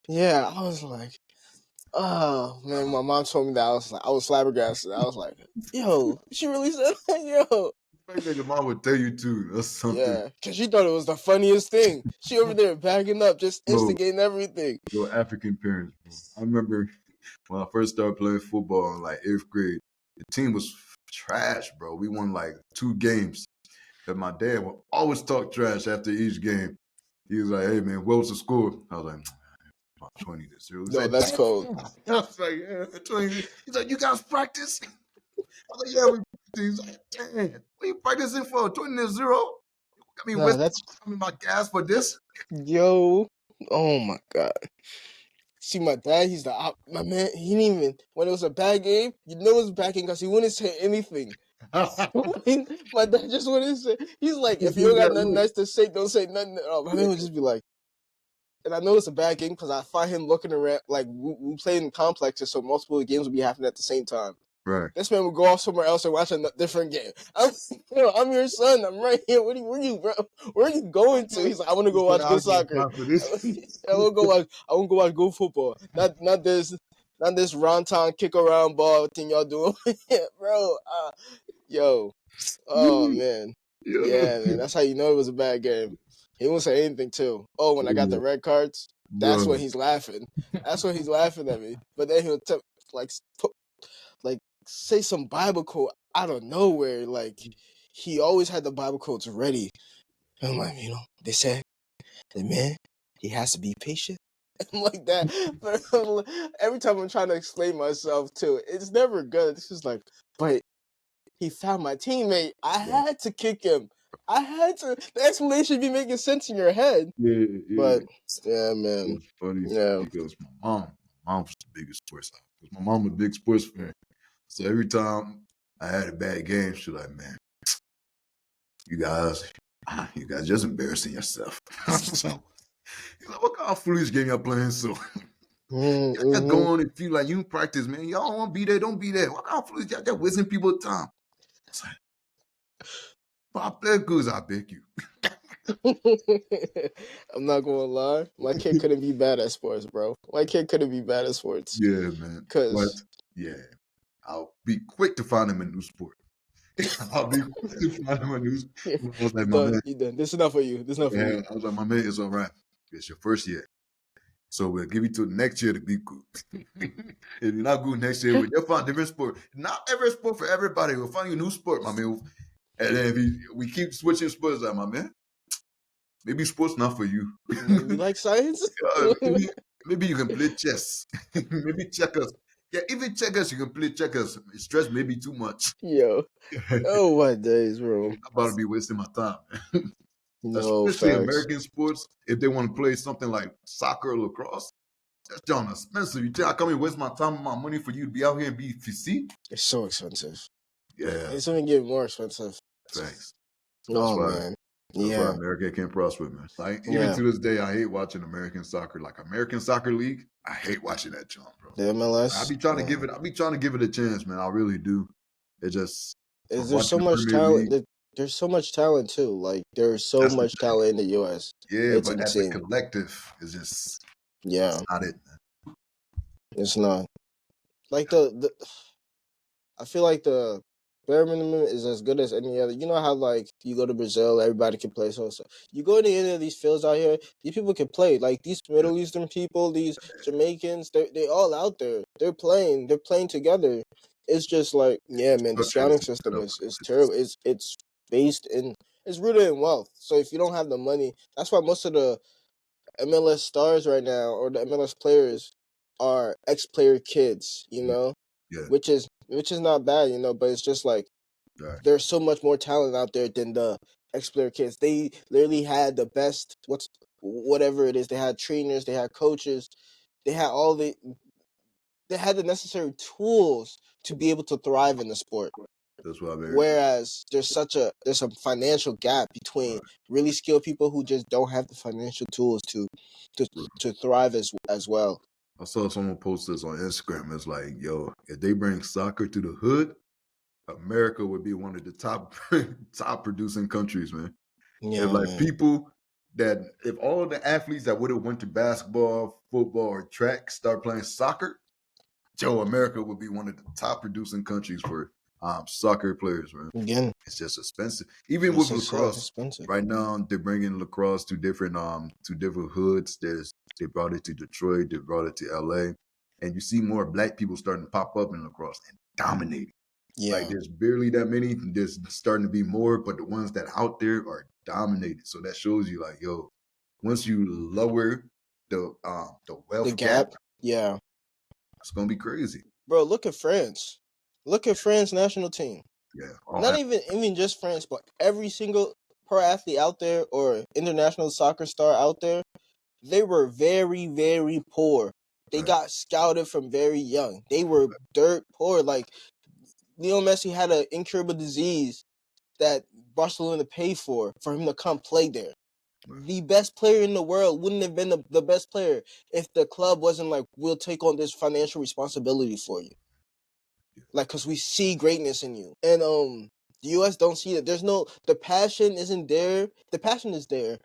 yeah, I was like, oh man, my mom told me that. I was flabbergasted. I was like, yo, she really said that, yo. The fact that your mom would tell you too, that's something. Yeah, because she thought it was the funniest thing. She over there backing up, just Bro. instigating everything. Yo, African parents, bro. I remember when I first started playing football in like 8th grade, the team was trash, bro. We won like 2 games. And my dad would always talk trash after each game. He was like, hey man, what was the score? I was like, about 20-0. No, that's cold. I was like, yeah, 20. He's like, you guys practice? I was like, yeah, we practice. He's like, damn, what are you practicing for? 20-0? Got me wasting my gas for this? Yo, oh my god. See, my dad, he's my man. He didn't even, when it was a bad game, you know it was a bad game because he wouldn't say anything. My dad just wouldn't say. He's like, if you don't got nothing nice to say, don't say nothing. Oh, my man would just be like, and I know it's a bad game because I find him looking around. Like, we played in complexes, so multiple games would be happening at the same time. Right. This man would go off somewhere else and watch a different game. I'm your son. I'm right here. Where are you, bro? Where are you going to? He's like, I want to go watch good soccer. I want to go watch good football. Not this Ronton kick around ball thing y'all doing, bro. Yo, oh man, yeah, man. That's how you know it was a bad game. He won't say anything too. Oh, when I got the red cards, that's when he's laughing. That's when he's laughing at me. But then he'll say some Bible quote out of nowhere. Like, he always had the Bible quotes ready. And I'm like, they said the man, he has to be patient. I'm like that. But every time I'm trying to explain myself to it, it's never good. It's just like, but he found my teammate. I had to kick him. I had to. The explanation be making sense in your head. Yeah. But yeah, man. It's funny. Yeah. Because my mom was the biggest sports fan. Because my mom was a big sports fan. So every time I had a bad game, she was like, man, you guys just embarrassing yourself. So, he's like, what kind of foolish game y'all playing? So just go on and feel like you practice, man. Y'all don't want to be there, don't be there. What kind of foolish y'all just wasting people's time? It's like, but I play good, I beg you. I'm not gonna lie. My kid couldn't be bad at sports, bro. My kid couldn't be bad at sports. Yeah, man. Because Yeah, I'll be quick to find him a new sport. I'll be quick to find him a new sport. I was like, You my done. man, You done. This is not for you. This is not for yeah, you. I was like, my man, it's all right. It's your first year. So we'll give you to next year to be good. If you're not good next year, we'll find a different sport. Not every sport for everybody. We'll find you a new sport, my man. And then if we keep switching sports, like, my man, maybe sports not for you. You like science? Maybe you can play chess. Maybe checkers. Yeah, even checkers, you can play checkers. Stress maybe too much. Yo. Oh my days, bro. I'm about to be wasting my time. No Especially facts. American sports, if they want to play something like soccer or lacrosse, that's John expensive. You think I come and waste my time and my money for you to be out here and be physique? It's so expensive. Yeah, It's only getting more expensive. thanks. That's Oh why man. that's why Yeah. America can't prosper, man. Like even Yeah. to this day, I hate watching American soccer. Like American Soccer League, I hate watching that jump, bro. The MLS. I be trying to give it a chance, man. I really do. It just Is from there's so watching the much Premier talent League, that there's so much talent too. Like there's so that's the much talent in the US. yeah, It's but as a insane. collective, it's Yeah. not it. It's not. Like the I feel like the bare minimum is as good as any other. You know how like you go to Brazil, everybody can play. So you go to any of these fields out here, these people can play. Like these Middle Eastern people, these Jamaicans, they all out there. They're playing. They're playing together. It's just like yeah, man. The Structure scouting isn't system set up. is terrible. It's based in it's rooted in wealth. So if you don't have the money, that's why most of the MLS stars right now or the MLS players are ex-player kids, you know, Yeah, which is not bad, but it's just like right. there's so much more talent out there than the ex-player kids. They literally had the best whatever it is. They had trainers, they had coaches, they had they had the necessary tools to be able to thrive in the sport. That's why America. Whereas there's a financial gap between really skilled people who just don't have the financial tools to to thrive as well. I saw someone post this on Instagram. It's like, yo, if they bring soccer to the hood, America would be one of the top top producing countries, man. If Yeah, like man. people that if all of the athletes that would have went to basketball, football, or track start playing soccer, Joe, America would be one of the top producing countries for soccer players, man. Again, It's just expensive. Even it's with just so lacrosse, expensive. right now they're bringing lacrosse to different hoods. They brought it to Detroit, they brought it to LA, and you see more black people starting to pop up in lacrosse and dominating. Like Yeah, there's barely that many. There's starting to be more, but the ones that out there are dominated. So that shows you, like, yo, once you lower the the wealth gap, gap. Yeah, it's gonna be crazy. bro. Look at France. Look at France national team. Yeah, all Not even just France, but every single pro athlete out there or international soccer star out there. They were very, very poor. They right. got scouted from very young. They were dirt poor. Like Leo Messi had an incurable disease that Barcelona paid for him to come play there. Right. The best player in the world wouldn't have been the best player if the club wasn't like, we'll take on this financial responsibility for you. Like, because we see greatness in you. And the US don't see that. The passion isn't there. The passion is there,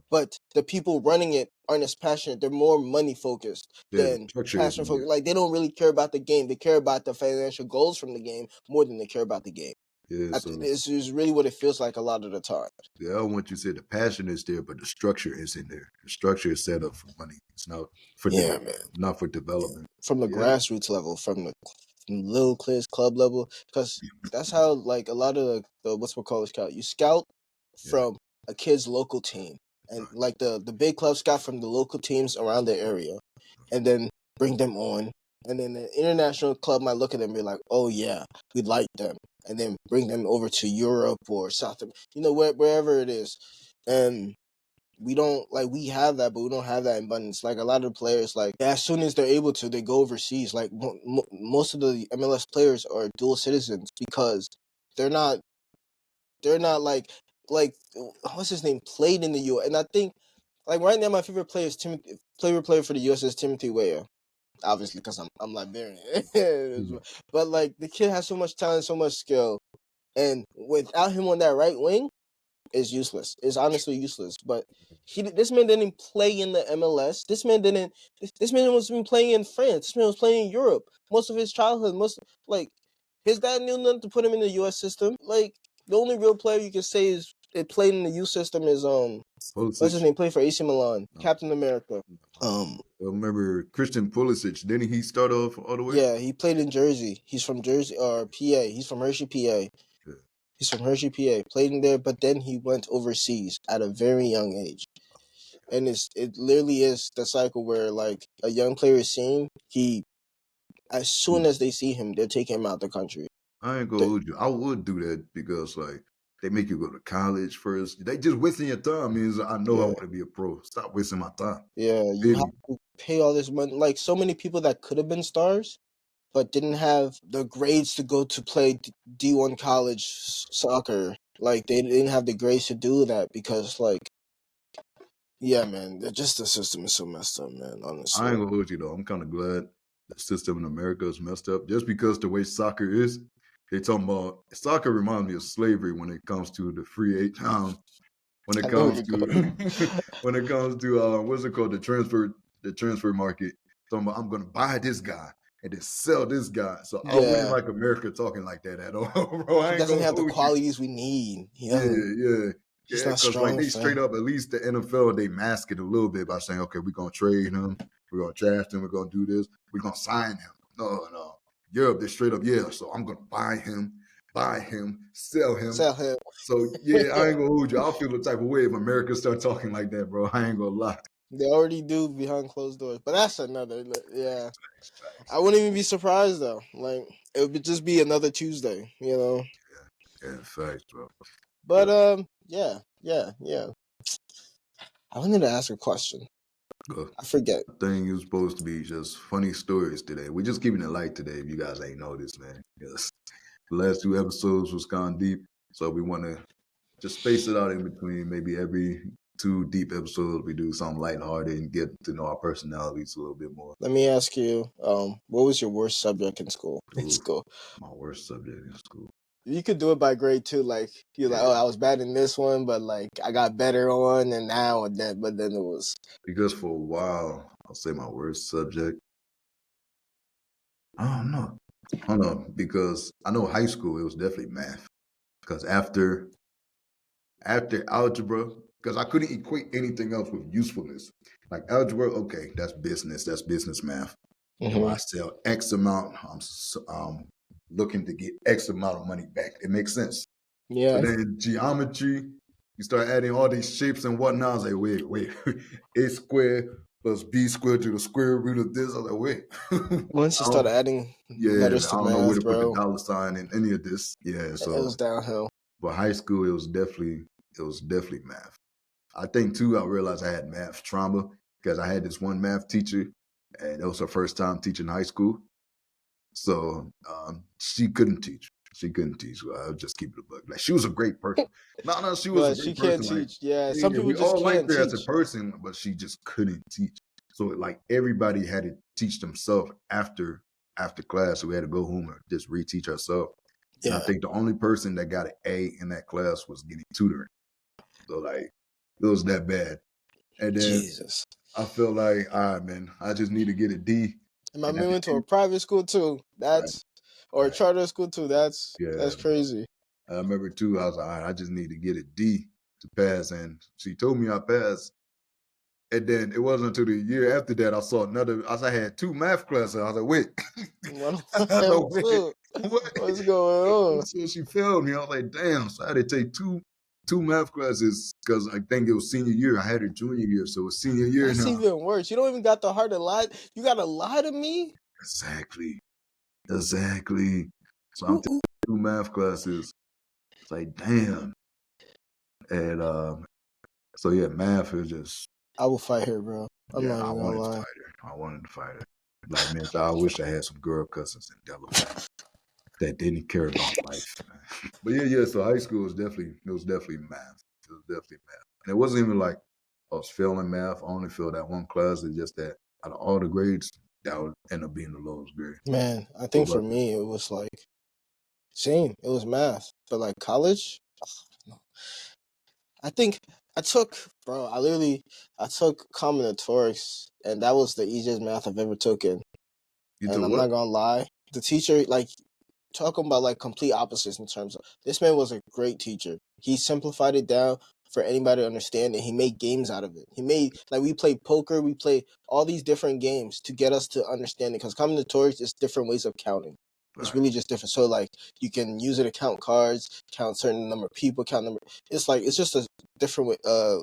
but the people running it aren't as passionate. They're more money focused Yeah, the than structure passion isn't there. focused. Like, they don't really care about the game. They care about the financial goals from the game more than they care about the game. Yeah, so This is really what it feels like a lot of the time. yeah, I want you to say the passion is there, but the structure isn't there. The structure is set up for money. It's not for Yeah, man. not for development. From the Yeah, grassroots level, from the little kids club level, because that's how like a lot of the what's what called scout. You scout yeah, from a kid's local team, and like the big club scout from the local teams around their area, and then bring them on, and then the international club might look at them and be like, oh yeah, we like them, and then bring them over to Europe or South, wherever it is, and we have that, but we don't have that in abundance. Like a lot of the players, like as soon as they're able to, they go overseas. Like most of the MLS players are dual citizens because they're not like what's his name played in the U.S. And I think like right now my favorite player is favorite player for the U.S. is Timothy Weah. Obviously, because I'm Liberian, Mhm. but like the kid has so much talent, so much skill, and without him on that right wing, is useless. It's honestly useless. But this man didn't play in the MLS. This man didn't. This man was been playing in France. This man was playing in Europe most of his childhood. His dad knew nothing to put him in the U.S. system. Like the only real player you can say is it played in the U system is what's his name? Played for AC Milan, Captain America. I remember Christian Pulisic. Didn't he start off all the way? Yeah, he played in Jersey. He's from Jersey or PA. He's from Hershey, PA. Yeah. He's from Hershey, PA. Played in there, but then he went overseas at a very young age. And it literally is the cycle where like a young player is seen, as soon as they see him, they're taking him out the country. I ain't gonna hold you. I would do that because like they make you go to college first. They just wasting your time. Means I know I want to be a pro. Stop wasting my time. Yeah, you have to pay all this money. Like so many people that could have been stars, but didn't have the grades to go to play D1 college soccer. Like they didn't have the grades to do that because like, yeah, man, the system is so messed up, man. Honestly, I ain't gonna hold you though. I'm kind of glad the system in America is messed up just because the way soccer is. They talking about soccer reminds me of slavery when it comes to the free agent. When it comes to what's it called, the transfer market. Talking about I'm gonna buy this guy and then sell this guy. So I wouldn't like America talking like that at all, bro. He doesn't have the qualities we need. Yeah. He's not because strong. like they straight up, at least the NFL, they mask it a little bit by saying, okay, we're gonna trade him, we're gonna draft him, we're gonna do this, we're gonna sign him. No. Europe, they're straight up, yeah. So I'm gonna buy him, sell him. So yeah, I ain't gonna hold you. I'll feel the type of way if America start talking like that, bro. I ain't gonna lie. They already do behind closed doors, but that's another. Yeah, I wouldn't even be surprised though. Like it would just be another Tuesday, you know. Yeah, facts, bro. But yeah. I wanted to ask a question. I forget. I think it was supposed to be just funny stories today. We're just keeping it light today. If you guys ain't noticed, man. Yes. The last 2 episodes was kind of deep, so we want to just space it out in between. Maybe every 2 deep episodes we do something lighthearted and get to know our personalities a little bit more. Let me ask you, what was your worst subject in school? My worst subject in school. You could do it by grade too. Like you're like, oh, I was bad in this one, but like I got better on and now and then. But then it was because for a while, I'll say my worst subject. I don't know because I know high school it was definitely math. Because after algebra, because I couldn't equate anything else with usefulness. Like algebra, okay, that's business math. If I sell X amount, I'm looking to get X amount of money back. It makes sense. Yeah. But then geometry, you start adding all these shapes and whatnot. I was like, wait, A squared plus B squared to the square root of this. I was like, wait. Once you start adding letters to I don't math, know where to bro, put the dollar sign in any of this. Yeah, so it was downhill. But high school, it was definitely math. I think too, I realized I had math trauma because I had this one math teacher, and it was her first time teaching high school. So she couldn't teach. So I'll just keep it a bug. Like she was a great person. No, she was a great person. Can't teach. Yeah, some people we just all can't liked her teach. as a person, but she just couldn't teach. So like everybody had to teach themselves after class. So we had to go home and just reteach ourselves. Yeah. And I think the only person that got an A in that class was getting tutoring. So like it was that bad. And then I feel like, all right, man, I just need to get a D. And my man went to a private school too. Or a charter school too. That's crazy. I remember too, I was like, all right, I just need to get a D to pass. And she told me I passed. And then it wasn't until the year after that I saw I had 2 math classes. I was like, wait. What's going on? So she failed me. I was like, damn. So I had to take two math classes because I think it was senior year. I had it junior year, so it's senior year now. That's even worse. You don't even got the heart to lie. You got to lie to me? Exactly. So I'm taking 2 math classes. It's like, damn. And so yeah, math is just. I will fight her, bro. I wanted to fight her. Like, man, I wish I had some girl cousins in Delaware that didn't care about life. But yeah. So high school was definitely math. It was definitely math, and it wasn't even like I was failing math. I only failed that one class. It's just that out of all the grades, that would end up being the lowest grade. Man, I think for me it was like same. It was math, but like college. I think I took, bro. I took combinatorics, and that was the easiest math I've ever taken. You And took I'm not what? gonna lie, the teacher, like, talking about like complete opposites in terms of this man was a great teacher. He simplified it down for anybody to understand, and he made games out of it. He made, like, we played poker, we played all these different games to get us to understand it, because combinatorics is different ways of counting. It's Right. really just different. So like you can use it to count cards, count certain number of people, count number. It's like it's just a different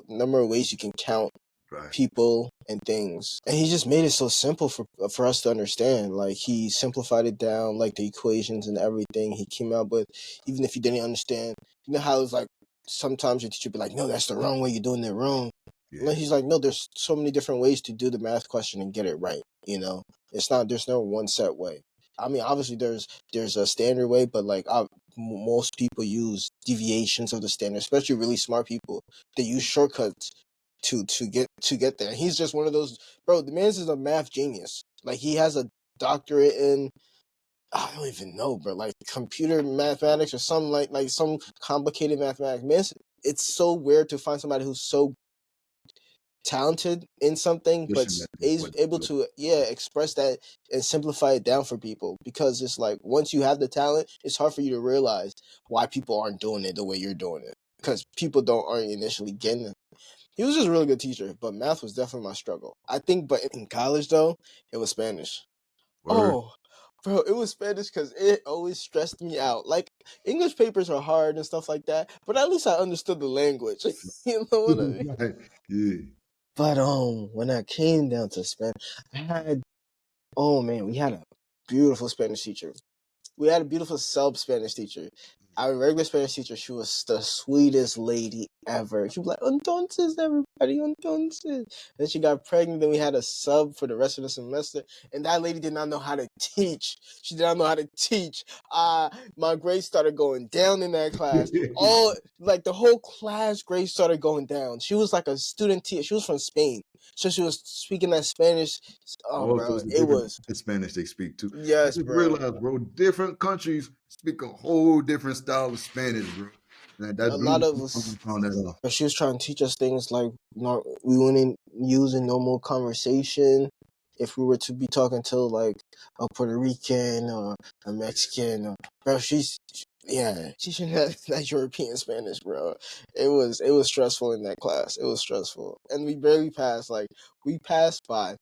number of ways you can count Right. people and things, and he just made it so simple for us to understand. Like, he simplified it down, like the equations and everything he came out with. Even if you didn't understand, you know how it's like sometimes your teacher be like, no, that's the wrong way, you're doing it wrong. Yeah. And he's like, no, there's so many different ways to do the math question and get it right. It's not, there's no one set way. I mean, obviously there's a standard way, but like most people use deviations of the standard, especially really smart people. They use shortcuts to get there. He's just one of those, bro. The man's is a math genius. Like, he has a doctorate in, I don't even know, bro. Like computer mathematics or something, like some complicated mathematics. Man, it's so weird to find somebody who's so talented in something, but Pushing that is what able to, express that and simplify it down for people. Because it's like, once you have the talent, it's hard for you to realize why people aren't doing it the way you're doing it, because people aren't initially getting it. He was just a really good teacher, but math was definitely my struggle. I think, but in college though, it was Spanish. word. Oh, bro, it was Spanish because it always stressed me out. Like, English papers are hard and stuff like that, but at least I understood the language. You know what I mean? Right. Yeah. But when I came down to Spanish, oh man, we had a beautiful Spanish teacher. We had a beautiful sub-Spanish teacher. Our regular Spanish teacher, she was the sweetest lady ever. She was like, entonces, everybody, entonces. Then she got pregnant, then we had a sub for the rest of the semester, and that lady did not know how to teach. She did not know how to teach. My grades started going down in that class. All, like, the whole class grades started going down. She was like a student teacher. She was from Spain, so she was speaking that Spanish. Oh, Also, bro, it's a it different was, Spanish they speak too. I yes, just bro. realized, bro, different countries speak a whole different style of Spanish, bro. And that A blew lot of me us, on that off. but she was trying to teach us things like, we wouldn't use in normal conversation if we were to be talking to like a Puerto Rican or a Mexican. Bro, she shouldn't have that European Spanish, bro. It was stressful in that class. It was stressful, and we barely passed. Like, we passed by.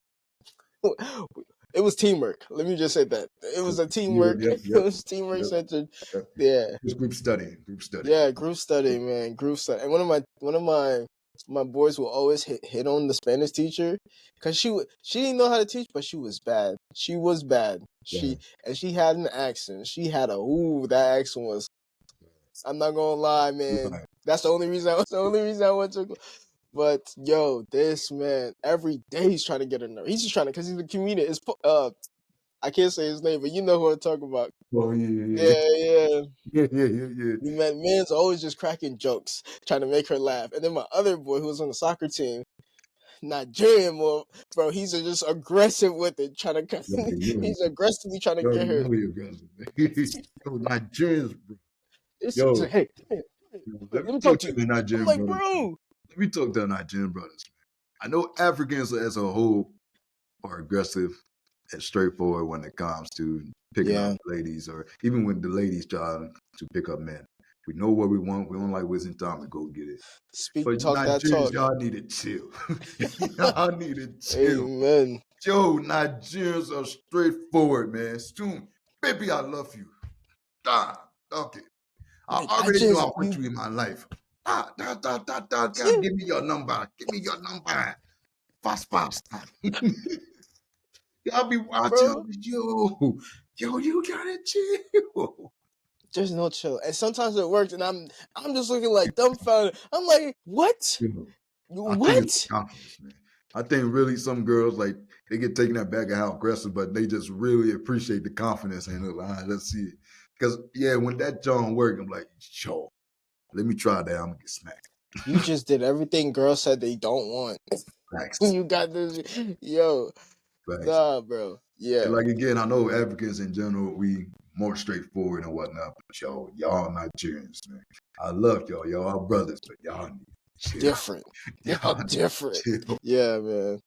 It was teamwork. Let me just say that it was a Yeah, teamwork. yep, It yep, was teamwork yep, centered. yep. Yeah. Just group study, group study. Yeah, group study, man, group study. And one of my boys will always hit on the Spanish teacher, because she didn't know how to teach, but she was bad. She was bad. Yeah. She had an accent. She had that accent was. I'm not gonna lie, man. Right. That's the only reason. That's the only reason I went to. But yo, this man every day he's trying to get her nerve. He's just trying to, because he's a comedian. I can't say his name, but you know who I'm talking about. Oh yeah, yeah, Yeah, yeah. yeah, yeah, yeah, yeah. Man's always just cracking jokes, trying to make her laugh. And then my other boy, who was on the soccer team, Nigerian, bro, he's just aggressive with it, trying to. Like, He's aggressively trying to yo, get you her. know you're aggressive. Yo, Nigerians, bro. He's Yo, like, hey, let let me me talk talk to to you. the I'm Nigerian like, brothers. bro. Let me talk to the Nigerian brothers. I know Africans as a whole are aggressive and straightforward when it comes to picking up Yeah. ladies, or even when the ladies try to pick up men. We know what we want. We don't like wasting time to go get it. But Talk that Nigerians, talk. y'all need to chill. Y'all need to chill. Amen. Yo, Nigerians are straightforward, man. Soon, baby, I love you. Ah, okay. I Like, already know I want we, you in my life. God, give me your number. Give me your number. Fast, fast. I'll be watching. bro. Yo, you gotta chill. There's no chill, and sometimes it works, and I'm just looking like dumbfounded. I'm like, what? You know, I think it's What? confidence, man. I think really some girls like they get taken aback at how aggressive, but they just really appreciate the confidence and they're like, all right, let's see it. Because yeah, when that John worked, I'm like, yo, let me try that. I'm gonna get smacked. You just did everything girls said they don't want. Facts. You got this, yo. Facts. Nah, bro. And Yeah, like again, I know Africans in general, we more straightforward and whatnot, but y'all Nigerians, man. I love y'all. Y'all our brothers, but y'all need different. Different. Chill. Yeah, man.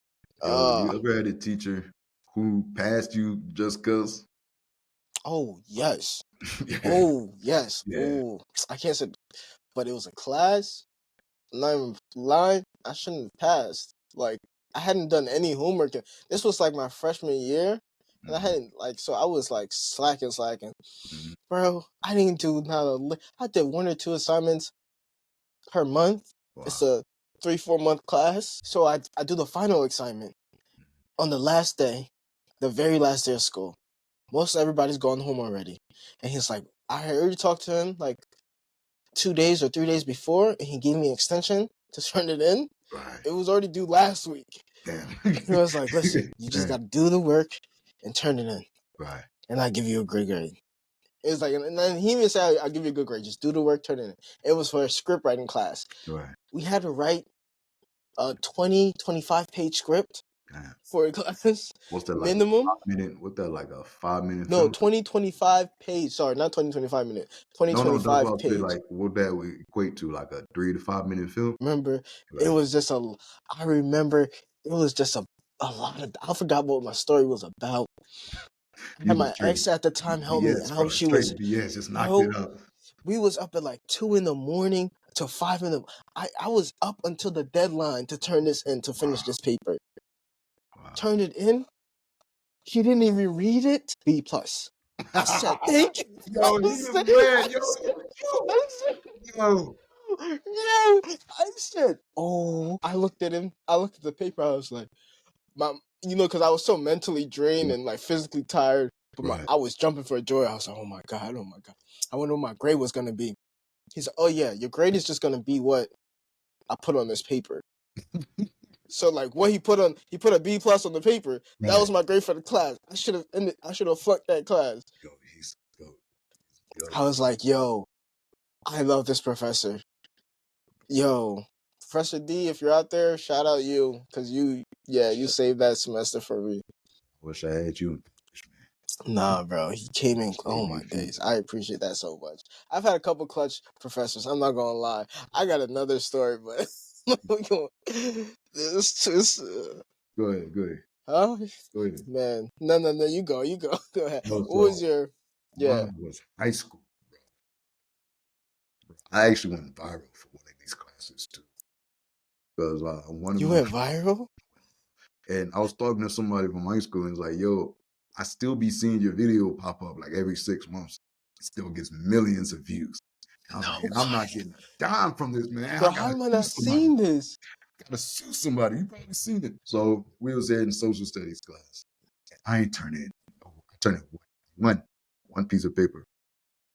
Yo, you ever had a teacher who passed you just cause? Oh yes. Yeah. Oh yes. Yeah. Oh, I can't say, but it was a class. I'm not even lying. I shouldn't have passed. Like I hadn't done any homework. This was like my freshman year, and I hadn't so I was like slacking. Mhm. Bro, I didn't do I did 1 or 2 assignments per month. It's Wow. a 3-4 month class. So I do the final assignment on the last day, the very last day of school. Most everybody's gone home already. And he's like, I already talked to him like 2 days or 3 days before, and he gave me an extension to turn it in. Right. It was already due last week. Damn. He was like, listen, you just got to do the work and turn it in. Right. And I give you a great grade. It was like, and then he even said, I'll give you a good grade. Just do the work, turn it in. It was for a script writing class. Right. We had to write a 25-page script Damn. for a class. What's that like? Minimum? 5 minute? What's that like a 5 minute No, film? 25 page. Sorry, not 25 minute. No, that's 25 what I say. page. Like, what that would equate to, like a 3 to 5 minute film. Remember, Right. it was just I remember it was just a lot of, I forgot what my story was about. You And was my straight ex at the time helped me BS, bro. out. She Straight was, BS. Just knocked bro, it up. we was up at like 2 a.m. to 5 a.m. I was up until the deadline to turn this in, to finish this paper. Wow. Turned it in. She didn't even read it. B+. I said, thank you. Yo, he was mad. Yo. I said, oh. I looked at him. I looked at the paper. I was like, because I was so mentally drained and like physically tired. But Right. I was jumping for joy. I was like, oh my God. I wonder what my grade was going to be. He said, oh yeah, your grade is just going to be what I put on this paper. So like what he put a B+ on the paper. Right. That was my grade for the class. I should have flunked that class. Yo. I was like, yo, I love this professor. Yo, Professor D, if you're out there, shout out you, because you saved that semester for me. Wish I had you. Nah, bro, he came in. Oh my days, I appreciate that so much. I've had a couple clutch professors. I'm not gonna lie. I got another story, but it's Go ahead. Huh? Go ahead. Man, no, you go. Go ahead. No, What was your? Yeah. Mine was high school. I actually went viral for one of these classes too, because one of You went viral. And I was talking to somebody from high school and was like, yo, I still be seeing your video pop up like every 6 months. It still gets millions of views. And I was like, I'm not getting a dime from this, man. Bro, how am I not seeing this? Gotta sue somebody. You probably seen it. So we was there in social studies class. I ain't turn in. I turned in one piece of paper.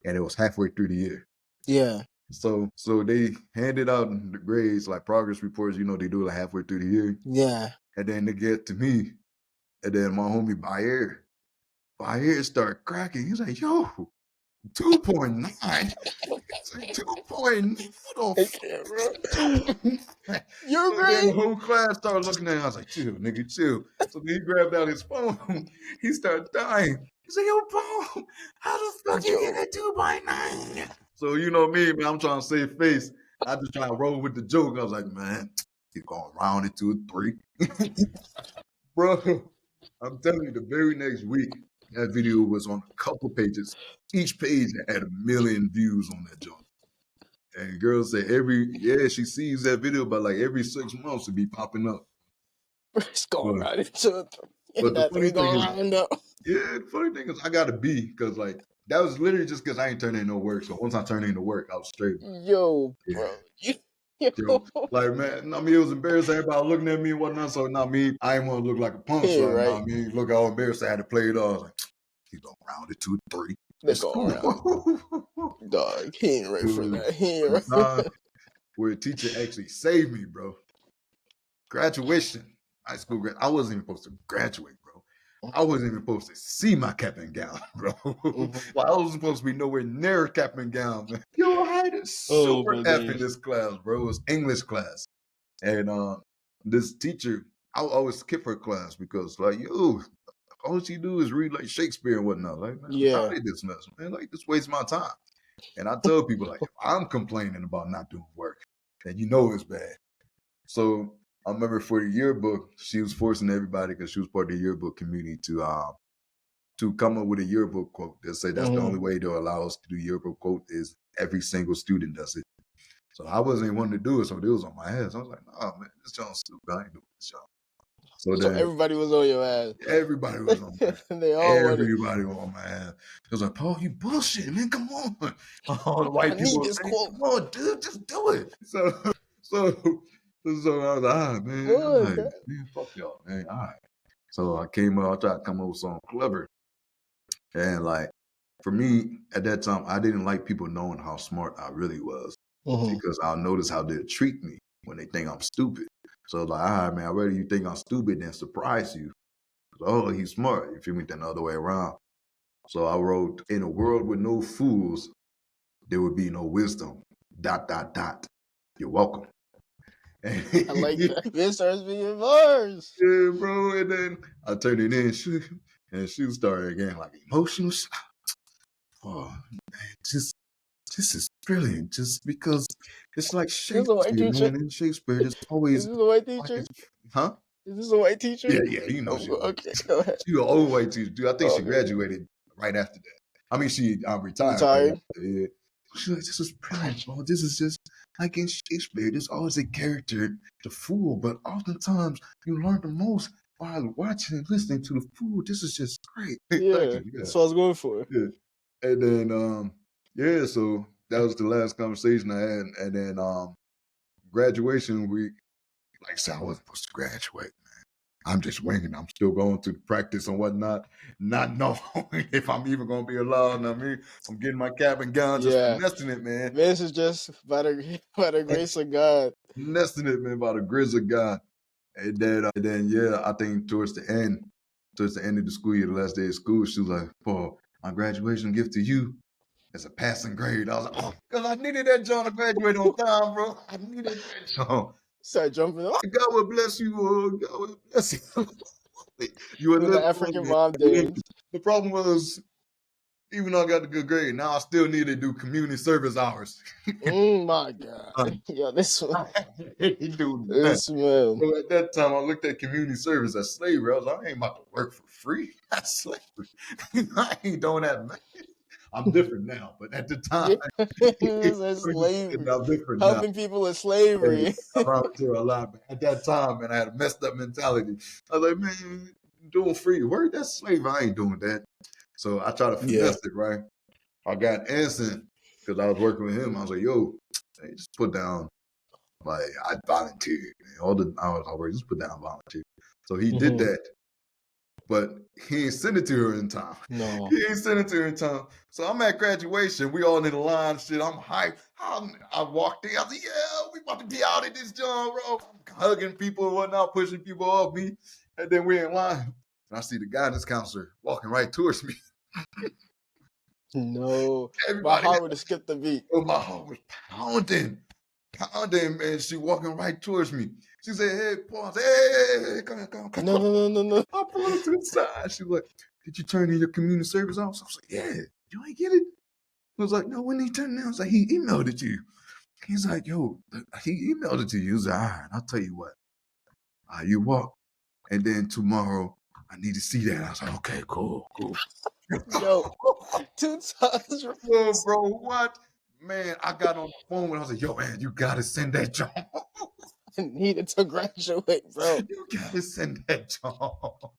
And it was halfway through the year. Yeah. So they handed out the grades, like progress reports, they do like halfway through the year. Yeah. And then they get to me. And then my homie Bayer started cracking. He's like, yo, 2.9. It's like 2.9. You're so great. then the whole class started looking at him. I was like, chill, nigga, chill. So then he grabbed out his phone. He started dying. He's like, yo, Paul, how the fuck you get a 2.9? So you know me, man, I'm trying to save face. I just trying to roll with the joke. I was like, man, he's going to round it to a 3. Bro, I'm telling you, the very next week, that video was on a couple pages. Each page had 1 million views on that joint. And girls say she sees that video, but like every 6 months it be popping up. It's going right into it. But the funny thing is, the funny thing is I got a B because like that was literally just because I ain't turning in no work. So once I turned in the work, I was straight. Yo, bro. Yo, like man, it was embarrassing. Everybody looking at me and whatnot. So I ain't want to look like a punk. Yeah, so right. look how embarrassed I had to play it all. I was like, he's gonna round it to 3. They go around. Dog, he ain't ready for that. He ain't ready. Where a teacher actually saved me, bro. Graduation, high school I wasn't even supposed to graduate, bro. I wasn't even supposed to see my cap and gown, bro. Well, I wasn't supposed to be nowhere near cap and gown, man. Yo, I had a super F in this class, bro. It was English class. And this teacher, I would always skip her class because, like, all she do is read, like, Shakespeare and whatnot. Like, man, I'm tired of this mess, man. Like, this wastes my time. And I tell people, like, if I'm complaining about not doing work, and you know it's bad. So I remember for the yearbook, she was forcing everybody because she was part of the yearbook community to come up with a yearbook quote. They'll say that's the only way they'll allow us to do yearbook quote is every single student does it. So I wasn't even wanting to do it, so it was on my ass. I was like, "Nah, man, this John's stupid. I ain't doing this, y'all." So So then everybody was on your ass. everybody was on my ass. They all wanted. Everybody was on my ass. It was like, Paul, you bullshit, man. Come on. All the white I people need were this saying, quote. come on, dude, just do it. So I was like, man, Oh, all right, okay. man, fuck y'all, man. All right. So I came up, I tried to come up with something clever. And like for me, at that time, I didn't like people knowing how smart I really was because I'll notice how they treat me when they think I'm stupid. So I was like, all right, man, I'd rather you think I'm stupid than surprise you. Oh, he's smart. You feel me? Than the other way around. So I wrote, in a world with no fools, there would be no wisdom. ... You're welcome. I like that. This starts being bars. Yeah, bro. And then I turned it in, and she started again like emotional. Oh man, this is brilliant. Just because it's like Is this a white Shakespeare, teacher? man. In Shakespeare, there's Is always this a white like teacher? huh? Is this a white teacher? Yeah, yeah. You know Oh, she. okay, go ahead. She an old white teacher, dude. I think she Okay. graduated right after that. I mean, she retired right Retired? after. Yeah. She's like, this is brilliant, bro. This is just like in Shakespeare. There's always a character, the fool, but oftentimes you learn the most by watching and listening to the fool. This is just great. Thank Yeah, you. Yeah. that's what I was going for. Yeah. And then yeah, so that was the last conversation I had. And then graduation week, like I said, I wasn't supposed to graduate. I'm just winging. I'm still going to practice and whatnot, not knowing if I'm even going to be allowed. I mean, I'm getting my cap and gown, just finessing it, man. This is just by the grace of God. Finessing it, man, by the grace of God. And then, yeah, I think towards the end of the school year, the last day of school, she was like, Paul, my graduation gift to you is a passing grade. I was like, oh, because I needed that John to graduate on time, bro. I needed that John. Start jumping up. God will bless you. God will bless you. You were Doing the living African mom on dance. the problem was, even though I got the good grade, now I still need to do community service hours. Oh my God. Yo, this one. He do that. This man. So at that time, I looked at community service as slavery. I was like, I ain't about to work for free. That's slavery. I ain't doing that, man. I'm different now, but at the time, This is slavery. I'm different now. Helping people in slavery. I volunteer a lot, but at that time, man, I had a messed up mentality. I was like, man, doing free work, that's slavery. I ain't doing that. So I try to finesse it, right? I got Anson because I was working with him. I was like, yo, hey, just put down, like, I volunteered. Man. All the hours I worked, just put down volunteer. So he did that, but he ain't sent it to her in time. No. He ain't sent it to her in time. So I'm at graduation. We all in the line, shit. I'm hyped. I walked in. I was like, yeah, we about to be out at this John, bro. I'm hugging people and whatnot, pushing people off me. And then we're in line. And I see the guidance counselor walking right towards me. No. Everybody, My heart would have skipped the beat. oh, my heart was pounding, man. She walking right towards me. She said, hey, Paul. I said, hey, come. No. I pulled her to the side. She was like, did you turn in your community service office? I was like, yeah. You ain't get it? I was like, no, when did he turn it in? I was like, he emailed it to you. He's like, yo, he emailed it to you. He was like, all right, I'll tell you what. You walk, and then tomorrow I need to see that. I was like, okay, cool. Yo, 2 times. Yo, bro, what? Man, I got on the phone and I was like, yo, man, you gotta send that job. I needed to graduate, bro. You gotta send that job.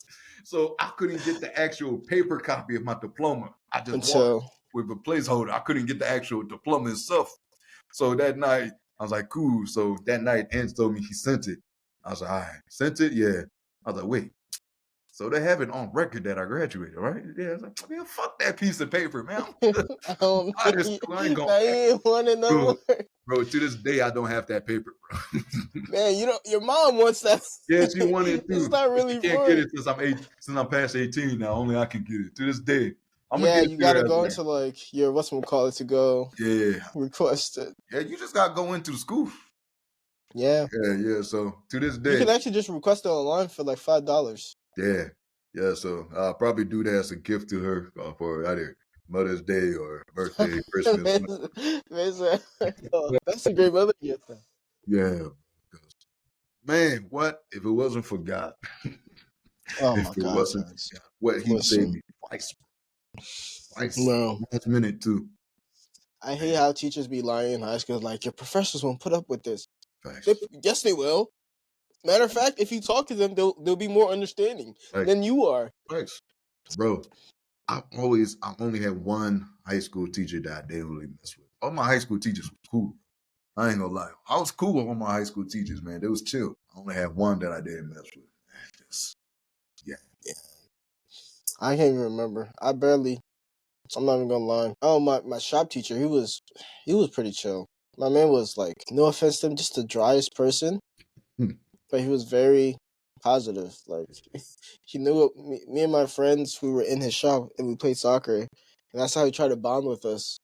So I couldn't get the actual paper copy of my diploma. I just walked with a placeholder. I couldn't get the actual diploma itself. So that night, I was like, cool. So that night, Ants told me he sent it. I was like, all right, sent it? Yeah. I was like, wait. So they have it on record that I graduated, right? Yeah. I was like, man, fuck that piece of paper, man. I don't I ain't going ain't want to know. Bro, to this day, I don't have that paper, bro. Man, your mom wants that. Yeah, she wanted it too. It's not really She can't for get it. it since I'm past 18 now. Only I can get it. To this day. I'm Yeah, gonna get it you to her gotta as go well. into like your whatchamacallit to go request it. Yeah, you just gotta go into the school. Yeah. Yeah. So to this day, You can actually just request it online for like $5. Yeah. So I'll probably do that as a gift to her for either Mother's Day or birthday, Christmas. That's a great mother gift. Yeah. Man, what if it wasn't for God? Oh If my it God, wasn't guys. for God, what he saved Listen, me twice, bro. last minute too. I hate Man, how teachers be lying in high school. Like, your professors won't put up with this. facts, Yes, they will. Matter of fact, if you talk to them, they'll be more understanding facts, than you are. facts, bro. I only had one high school teacher that I didn't really mess with. All my high school teachers were cool. I ain't gonna lie. I was cool with all my high school teachers, man. They was chill. I only had one that I didn't mess with. Just, yeah. I can't even remember. I'm not even gonna lie. Oh, my shop teacher, he was pretty chill. My man was like, no offense to him, just the driest person, Hmm. but he was very positive. Like, he knew what me and my friends, we were in his shop and we played soccer, and that's how he tried to bond with us.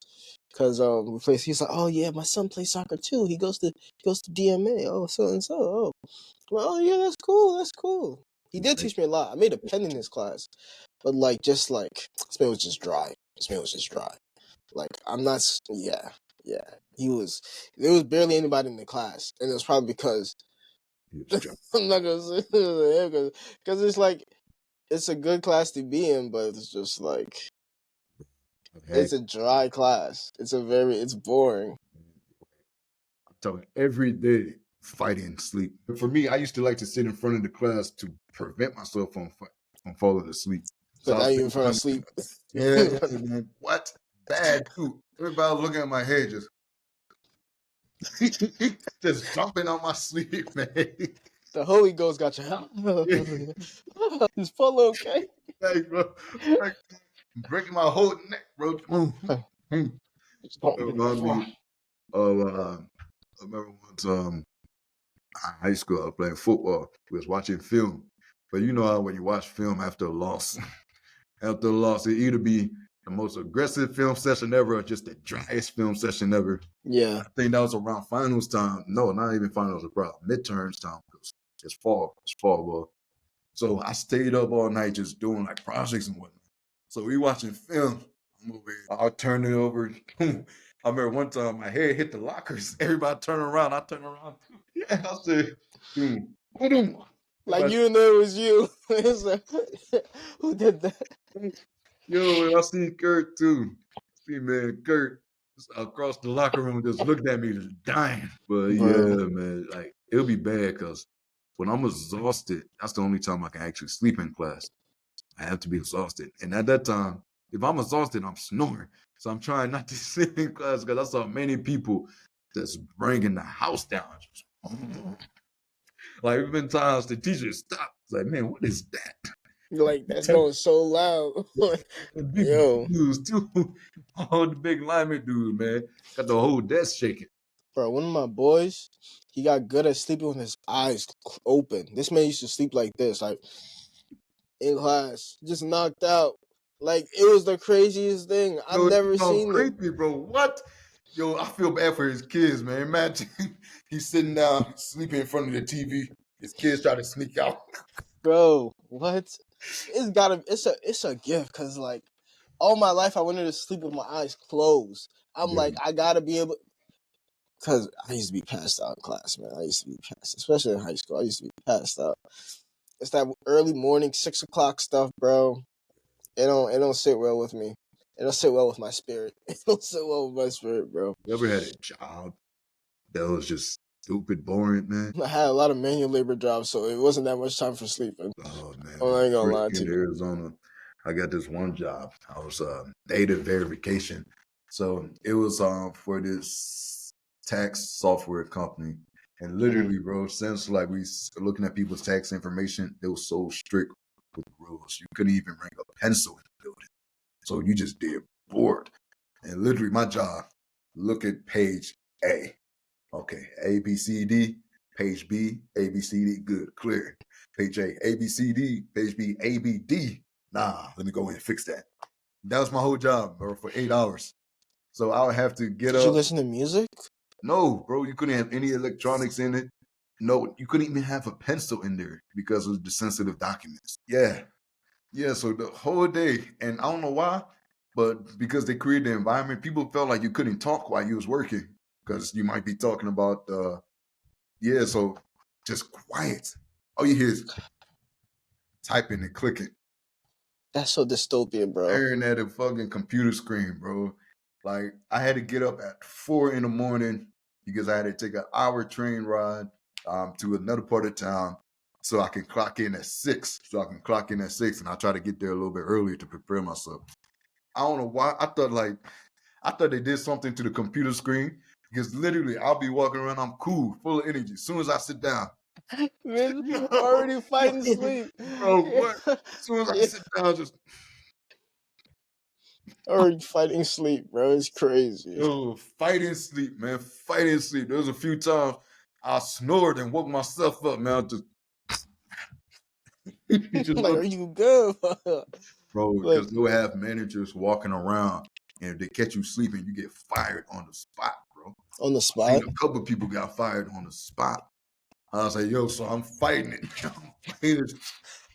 Cause we played. He's like, oh yeah, my son plays soccer too. He goes to DMA. Oh, so and so. Oh, well, oh yeah, that's cool. That's cool. He did teach me a lot. I made a pen in his class, but like, just like, this man was just dry. This man was just dry. Like, I'm not. Yeah, yeah. He was. There was barely anybody in the class, and it was probably because I'm not gonna say because it's like it's a good class to be in, but it's just like Heck, it's a dry class. It's boring. I'm talking every day fighting sleep. For me, I used to like to sit in front of the class to prevent myself from falling asleep. So But I now was you in sitting front of behind sleep. yeah, yeah, man. What? Bad too. Everybody was looking at my head just jumping on my sleep, man. The Holy Ghost got your Yeah, Is Polo okay? like, bro, like, breaking my whole neck, bro. Just don't get in the Remind floor. me of I remember once high school I was playing football. We was watching film. But you know how when you watch film after a loss, after a loss, it either be the most aggressive film session ever or just the driest film session ever. Yeah. I think that was around finals time. No, not even finals, around midterms time. It's fall. It's fall, bro. So I stayed up all night just doing like projects and whatnot. So we watching film. I'm over here. I'll turn it over. I remember one time my head hit the lockers. Everybody turn around. I turn around. Yeah, I said, boom. Like, Everybody, you know it was you. It's like, who did that? yo, I see Kurt too. See man, Kurt across the locker room just looked at me just dying. But Bro. yeah, man, like it'll be bad because when I'm exhausted, that's the only time I can actually sleep in class. I have to be exhausted. And at that time, if I'm exhausted, I'm snoring. So I'm trying not to sleep in class because I saw many people that's bringing the house down. Like, there's been times the teacher stopped. It's like, man, what is that? Like, that's going so loud. The big Yo. dudes, too. All the big lineman dudes, man. Got the whole desk shaking. Bro, one of my boys, he got good at sleeping with his eyes open. This man used to sleep like this, like in class, just knocked out. Like, it was the craziest thing. I've Yo, it's never so seen it. creepy, bro. What? Yo, I feel bad for his kids, man. Imagine he's sitting down, sleeping in front of the TV. His kids try to sneak out. Bro, what? It's a gift, cause like all my life I wanted to sleep with my eyes closed. I'm Yeah, like, I gotta be able, cause I used to be passed out in class, man. I used to be passed, especially in high school. I used to be passed out. It's that early morning 6 o'clock stuff, bro. It don't sit well with me. It don't sit well with my spirit. It don't sit well with my spirit, bro. you ever had a job that was just stupid boring, man? I had a lot of manual labor jobs, so it wasn't that much time for sleeping. Oh man, when Oh, I ain't I gonna first lie came to to you. Arizona, I got this one job. I was data verification. So it was for this tax software company. And Mhm. literally, bro, since like looking at people's tax information, it was so strict with the rules. You couldn't even bring a pencil in the building. So you just did board. And literally my job, look at page A. Okay, A, B, C, D. Page B, A, B, C, D. Good, clear. Page A, B, C, D. Page B, A, B, D. Nah, let me go in and fix that. That was my whole job, bro, for 8 hours. So I would have to get Did you up. listen to music? No, bro, you couldn't have any electronics in it. No, you couldn't even have a pencil in there because of the sensitive documents. Yeah. Yeah, so the whole day, and I don't know why, but because they created the environment, people felt like you couldn't talk while you was working because you might be talking about Yeah, so just quiet. All you hear is typing and clicking, That's so dystopian, bro. staring at a fucking computer screen, bro. Like I had to get up at 4 in the morning because I had to take an hour train ride to another part of town so I can clock in at 6. So I can clock in at 6, and I try to get there a little bit earlier to prepare myself. I don't know why. I thought they did something to the computer screen because literally I'll be walking around, I'm cool, full of energy. As soon as I sit down, Man, yo, already fighting yo, sleep. bro, what? As soon as I Yeah, sit down, just already fighting sleep, bro. It's crazy. fighting sleep, man, fighting sleep. There was a few times I snored and woke myself up, man. Just you just Like, look, are you good? bro, Like, because they'll have managers walking around, and if they catch you sleeping, you get fired on the spot, bro. on the I seen spot. a couple of people got fired on the spot. I was like, yo, so I'm fighting it. I'm fighting it.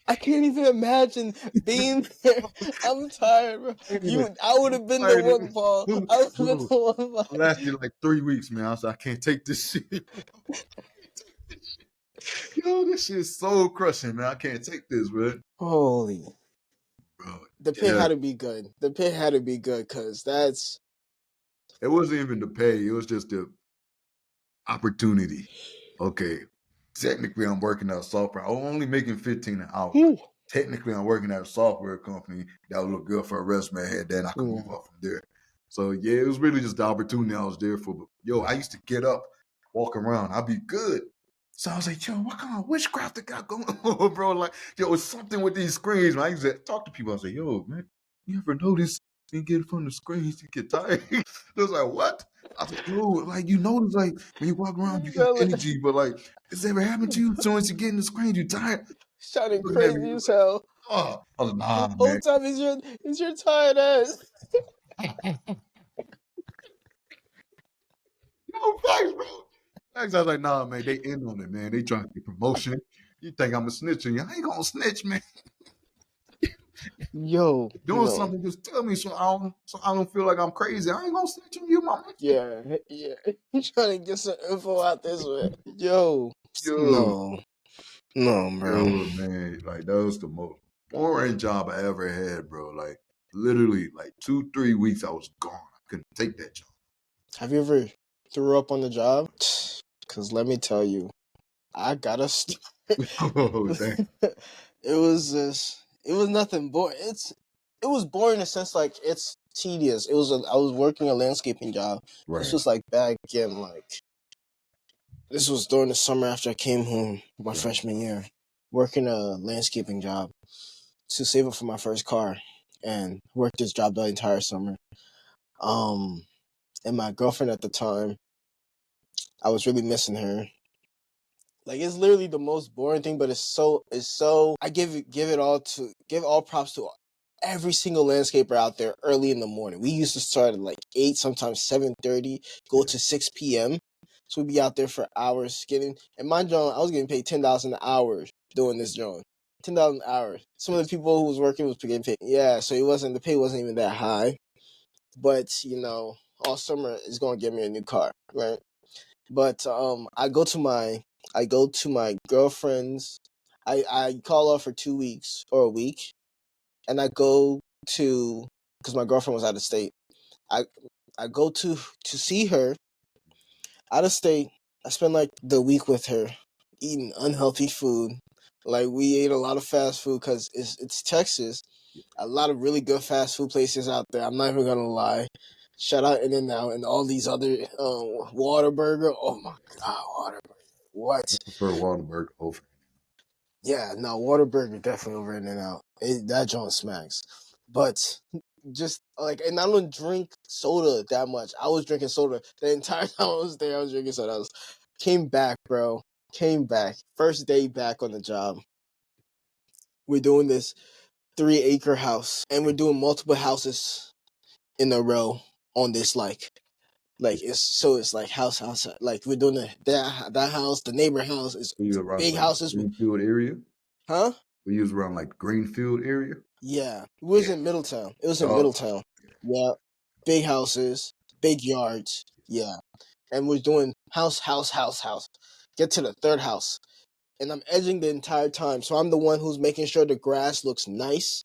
I can't even imagine being there. I'm tired, bro. Fighting it. I would I'm have been the fighting one, Paul. it. I would have been Bro, the one I fighting. lasted like 3 weeks, man. I was like, I can't take this shit. Yo, this shit is so crushing, man. I can't take this, man. Holy. Bro, The pay yeah. had to be good. The pay had to be good because that's. It wasn't even the pay. It was just the opportunity. Okay. Technically, I'm working at a software. I'm only making 15 an hour. Whew. Technically, I'm working at a software company that would look good for a resume. And then I could move up from there. So, yeah, it was really just the opportunity I was there for. But, yo, I used to get up, walk around. I'd be good. So I was like, yo, what kind of witchcraft I got going on, bro? Like, yo, it's something with these screens. Man, I used to talk to people. I was like, yo, man, you ever notice you get from the screens, you get tired? They was like, what? I was like, yo, like, you notice, like, when you walk around, you got energy, but, like, has it ever happened to you? As soon as you get in the screen, you tired? Sounding Looking at me, he crazy was as like, hell. oh. I was like, nah, Whole man. time is your tired ass. Yo, facts, bro. Facts. I was like, nah, man, they in on it, man. They trying to get promotion. You think I'm a snitch on you? I ain't gonna snitch, man. Yo, Doing no. something, just tell me so I don't feel like I'm crazy. I ain't gonna snitch on you, mama. Yeah, yeah. You trying to get some info out this way. Yo, Yo, no. No, bro. yo, man. Like that was the most boring job I ever had, bro. Like literally, like 2-3 weeks I was gone. I couldn't take that job. Have you ever threw up on the job? Cause let me tell you, I got a Oh, dang. it was nothing boring. It was boring in the sense like it's tedious. I was working a landscaping job. Right. This was like back in like this was during the summer after I came home my freshman year, working a landscaping job to save up for my first car, and worked this job the entire summer. And my girlfriend at the time, I was really missing her. Like it's literally the most boring thing, but it's so I give all props to every single landscaper out there early in the morning. We used to start at like 8, sometimes 7:30, go to 6 p.m. So we'd be out there for hours getting and mind you, I was getting paid $10 an hour doing this job. $10 an hour. Some of the people who was working was getting paid. Yeah, so the pay wasn't even that high. But all summer is gonna get me a new car, right? But I go to my girlfriend's. I call her for 2 weeks or a week, and I go to because my girlfriend was out of state. I I go to see her out of state. I spend like the week with her, eating unhealthy food. Like we ate a lot of fast food because it's Texas. A lot of really good fast food places out there. I'm not even gonna lie. Shout out In and Out and all these other Whataburger. Oh my god, Whataburger. I What? prefer Waterburg over. Yeah, no, Whataburger definitely over In and Out. That joint smacks. But just like, and I don't drink soda that much. I was drinking soda the entire time I was there. I was drinking soda. Came back, bro. Came back. First day back on the job. We're doing this 3-acre house, and we're doing multiple houses in a row on this it's like house like we're doing that house, the neighbor house is Were you around big like houses with Greenfield area? huh. Were you around like Greenfield area? Yeah, it was Yeah. in Middletown. It was in Oh, Middletown. Yeah, big houses, big yards. Yeah, and we're doing house. get to the third house, and I'm edging the entire time. So I'm the one who's making sure the grass looks nice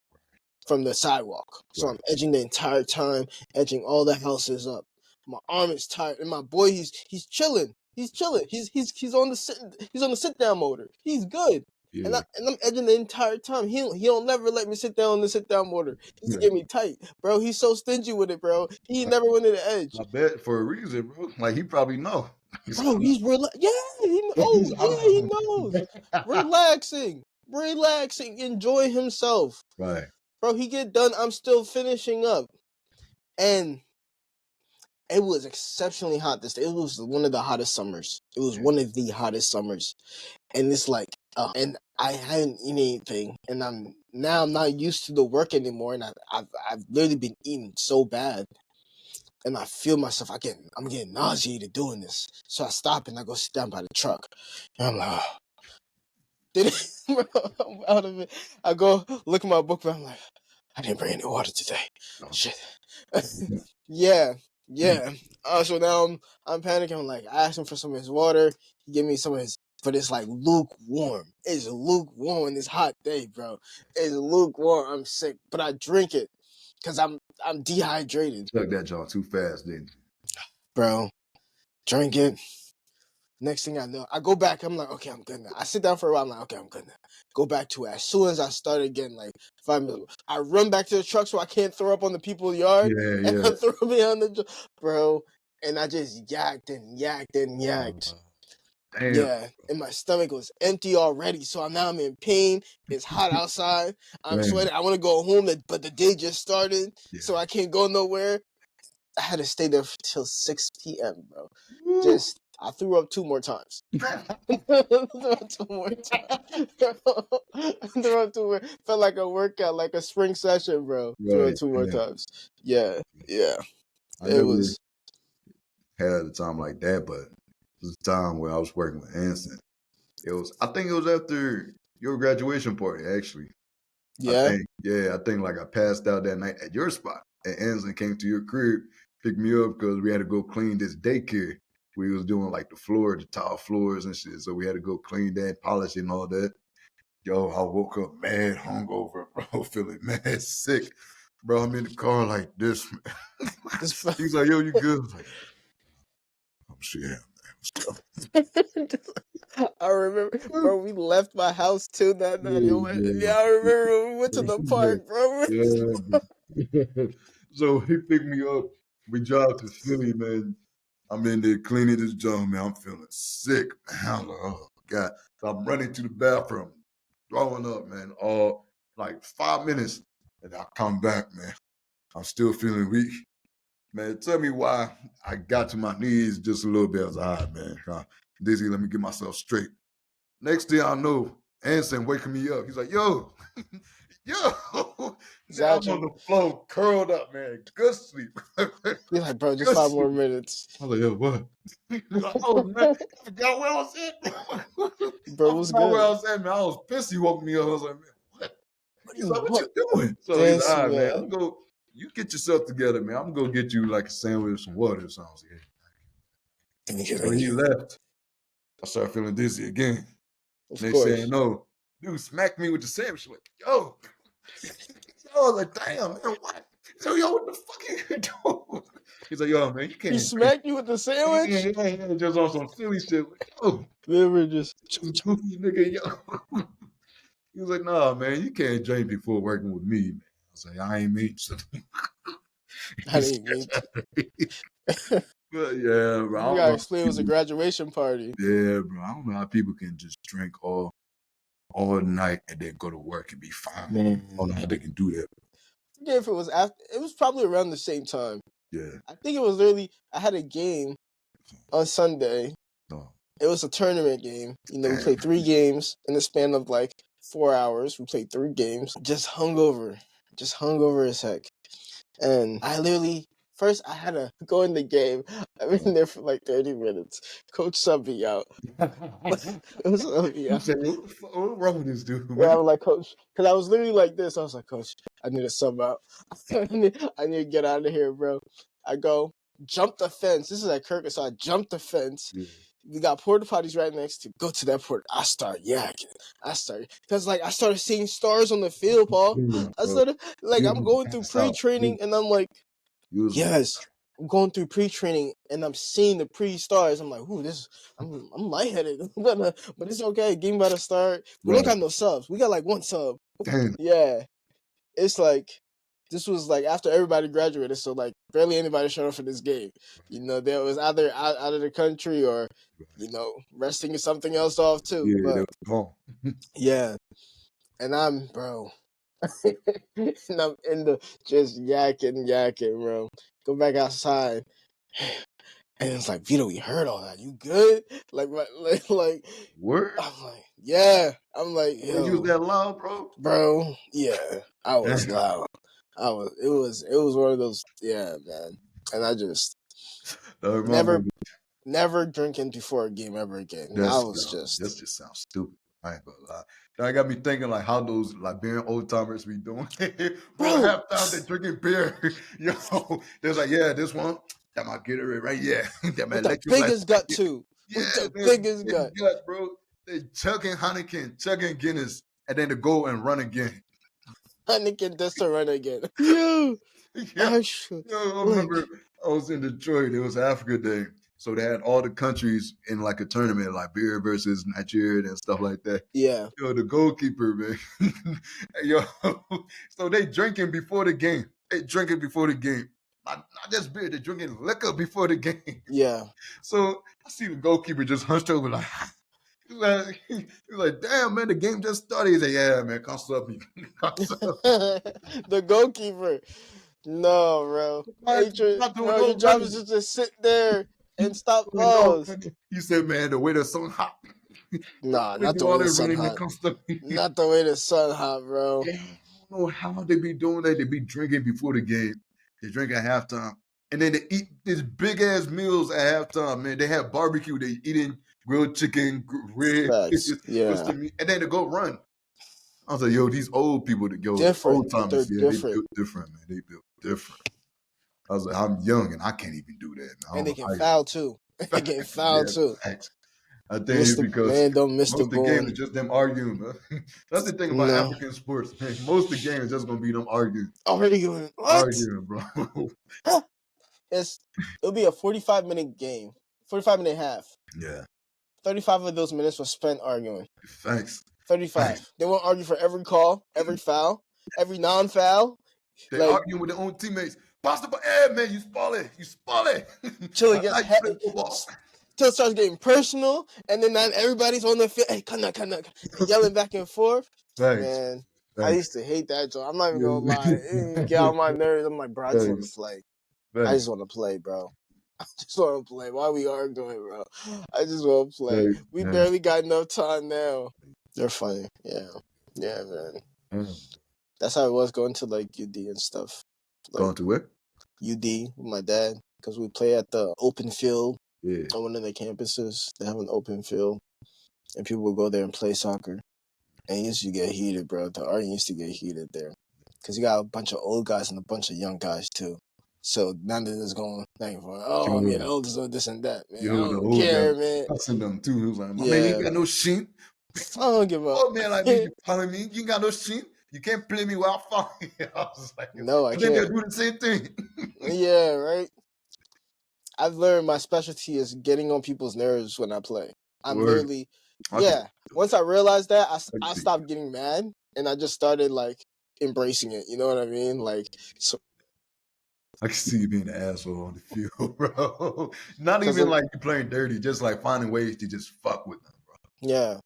from the sidewalk. So Right. I'm edging the entire time, edging all the houses up. My arm is tired, and my boy, he's chilling. He's chilling. He's on the sit down motor. He's good. And Yeah. I'm edging the entire time. He don't never let me sit down on the sit down motor. He's get me tight, bro. He's so stingy with it, bro. He never went to the edge. I bet for a reason, bro. Like he probably know. Bro, he's yeah, he knows. Relaxing, enjoy himself. Right. Bro, he get done, I'm still finishing up. And it was exceptionally hot this day. It was one of the hottest summers. It was one of the hottest summers. And it's like, and I hadn't eaten anything, and I'm not used to the work anymore, and I've literally been eating so bad. And I feel myself, I'm getting nauseated doing this. So I stop and I go sit down by the truck. And I'm like, I'm out of it. I go look at my book, but I'm like, I didn't bring any water today. Shit. Yeah. So now I'm panicking. I'm like, I asked him for some of his water. He gave me some of his, but it's like lukewarm. It's lukewarm in this hot day, bro. It's lukewarm. I'm sick, but I drink it because I'm dehydrated. Chuck that jaw too fast, didn't you? Bro, drink it. Next thing I know, I go back. I'm like, okay, I'm good now. I sit down for a while. I'm like, okay, I'm good now. Go back to it. As soon as I start again, like 5 minutes, I run back to the truck so I can't throw up on the people's yard. Yeah. And I throw me on the bro. And I just yacked. Damn. Yeah, and my stomach was empty already. So now I'm in pain. It's hot outside. I'm sweating. I want to go home, but the day just started, so I can't go nowhere. I had to stay there till 6 p.m., bro. Woo. I threw up 2 more times. Felt like a workout, like a spring session, bro. Threw up 2 more times. Yeah. I never had a time like that, but it was a time where I was working with Anson. I think it was after your graduation party, actually. Yeah. I think like I passed out that night at your spot. And Anson came to your crib, picked me up because we had to go clean this daycare. We was doing like the tile floors and shit. So we had to go clean that, polish it and all that. Yo, I woke up mad hungover, bro, feeling mad sick. Bro, I'm in the car like this. He's like, yo, you good? I was like, oh shit, man. I remember, bro, we left my house too that night. Yeah. I remember we went to the park, bro. Yeah. So he picked me up. We drive to Philly, man. I'm in there cleaning this junk, man. I'm feeling sick. I'm like, oh God. So I'm running to the bathroom, throwing up, man, all like 5 minutes. And I come back, man. I'm still feeling weak. Man, tell me why I got to my knees just a little bit. I was like, all right, man. Dizzy, let me get myself straight. Next thing I know, Anson waking me up. He's like, yo, now I'm on the floor, curled up, man. Good sleep. You're like, bro, just 5 more minutes. I was like, yo, what? I forgot where I was at. Bro, what's good? Where I was at, man. I was pissed he woke me up. I was like, man, what? He's like, what you doing? So Dance, he's like, all right, man, I'm gonna go, you get yourself together, man. I'm gonna get you like a sandwich with some water or something. So when he left, I started feeling dizzy again. They saying, no, dude smacked me with the sandwich. Like, yo. I was like, damn, man, what? So, yo, what the fuck are you doing? He's like, yo, man, you can't. He smacked you with the sandwich? Yeah, just on some silly shit. Like, yo. We were just, nigga, yo. He was like, nah, man, you can't drink before working with me, man. I was like, I ain't mean to. I didn't mean to. But yeah, bro. You gotta explain it was a graduation party. Yeah, bro. I don't know how people can just drink all night and then go to work and be fine. Man. I don't know how they can do that. Yeah, if it was after, it was probably around the same time. Yeah. I think it was literally, I had a game on Sunday. Oh. It was a tournament game. You know, we played 3 games in the span of like 4 hours. We played 3 games. Just hungover as heck. And I literally, first I had to go in the game. I've been there for like 30 minutes. Coach subbed me out. What's wrong with this dude? Yeah, I was like, Coach, because I was literally like this. I was like, Coach, I need to sub out. I need to get out of here, bro. I go, jump the fence. This is at Kirkus, so I jumped the fence. Yeah. We got porta potties right next to. Go to that porta. I start yakking. Because like I started seeing stars on the field, Paul. I Bro, started like you I'm was going through passed out. pre-training, and I'm like, You was yes. I'm going through pre-training, and I'm seeing the pre-stars. I'm like, ooh, I'm lightheaded, but it's okay. Game about to start. We don't right. got no subs. We got like one sub. Damn. Yeah, it's like this was like after everybody graduated, so like barely anybody showed up for this game. You know, there was either out of the country or resting something else off too. Yeah, that But was gone. yeah, and I'm bro, and I'm in the just yakking, bro. Go back outside. And it's like, Vito, we heard all that. You good? Like, Word? I'm like, yeah. I'm like, When you was yo, that loud, bro? bro, yeah. I was Damn. loud. It was one of those, yeah, man. And I just That remind me never, of never drinking before a game ever again. I that's was yo, just, this just sounds stupid. I ain't gonna lie. That got me thinking like how those like being old timers be doing. Bro, bro, halftime they drinking beer. Yo, there's like, yeah, this one, that might get it right. Yeah. That with might the electrolyte. biggest gut Yeah, too. With yeah, the man, biggest big gut. gut, bro. They chugging Heineken, chugging Guinness, and then to go and run again. Heineken just to run again. Yeah, Yeah. actually, Yeah, I remember like, I was in Detroit. It was Africa Day. So they had all the countries in like a tournament, Liberia versus Nigeria and stuff like that. yeah. Yo, the goalkeeper, man. Yo, so they drinking before the game. They drinking before the game. Not just beer, they drinking liquor before the game. Yeah. So I see the goalkeeper just hunched over like, he's like, damn, man, the game just started. He's like, yeah, man, come sub me. Come sub me. The goalkeeper. No, bro. Not doing Bro, your no job is running. just to sit there and stop No, balls. he said, man, the way the sun hot. Nah, They not do the all way the that sun running and hot. constantly. Not the way the sun hot, bro. Yeah, I don't know how they be doing that. They be drinking before the game. They drink at halftime. And then they eat these big ass meals at halftime, man. They have barbecue. They eating grilled chicken, ribs, Facts. Yeah. twisted meat, and then they go run. I was like, yo, these old people, the Different. old They're timers, yeah, they different. built different, man. They built different. I was like, I'm young and I can't even do that, man. I And don't they know can how you foul too. They can facts, foul yeah, too. facts. I think Miss it's the because man, don't miss the most of the game is goal. just them arguing, man. That's the thing about No. African sports, man. Most of the game is just gonna be them Already going, what? arguing, bro. It's it'll be a 45-minute game. 45-minute half. Yeah, 35 of those minutes were spent arguing. thanks. 35. Thanks. They won't argue for every call, every foul, every non-foul. They Like arguing with their own teammates. Pass the ball, hey man, you spoil it, you spoil it. till it That's gets how you play football. till it starts getting personal, and then not everybody's on the field. Hey, come on, yelling back and forth. Thanks, Man, I thanks. used to hate that job. I'm not even gonna lie. It get on Thanks, my nerves. I'm like, bro, I just want to play. I just thanks, want to play, bro. I just want to play. Why we arguing, bro? I just want to play. thanks, We man. barely got enough time now. They're funny. Yeah. Yeah, man. Man. That's how it was going to like UD and stuff. Like Going to where? UD with my dad because we play at the open field Yeah, on one of the campuses. They have an open field, and people would go there and play soccer. And it used to get heated, bro. The arguing used to get heated there because you got a bunch of old guys and a bunch of young guys too. So none of this going like, oh, I'm getting yo, old, so this and that, man. I yo, the don't old guy care, was man. cussing them too. He was like, my man, you ain't Yeah, got no shit. I don't give up. Oh man, like me, you calling me, you ain't got no shit. You can't play me while I'm falling. I was like, No, I but then they'll can't. do the same thing. Yeah, right. I've learned my specialty is getting on people's nerves when I play. I'm Word. literally, I can yeah. Once I realized that, I see. stopped getting mad and I just started like embracing it. You know what I mean? Like, so, I can see you being an asshole on the field, bro. Not cause even like you playing dirty, just like finding ways to just fuck with them, bro. yeah,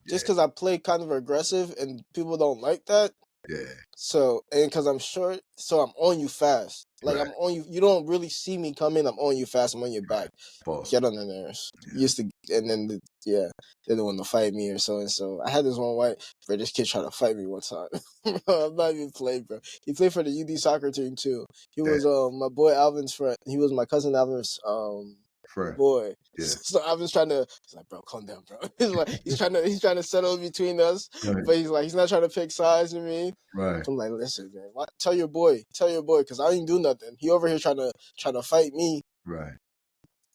just Yeah, because I play kind of aggressive and people don't like that. yeah, So, and because I'm short, so I'm on you fast. Like right, I'm on you. You don't really see me coming. I'm on you fast. I'm on your back. pause. Get on the nerves. Yeah. Used to, and then yeah, they don't want to fight me or so and so. I had this one white British kid try to fight me one time. Bro, I'm not even playing, bro. He played for the UD soccer team too. He Yeah, was my boy Alvin's friend. He was my cousin Alvin's friend. boy. Yeah, So Alvin's trying to. He's like, bro, calm down, bro. He's trying to settle between us, right, but he's not trying to pick sides with me. right. I'm like, listen, man, tell your boy, because I didn't do nothing. He over here trying to fight me. Right.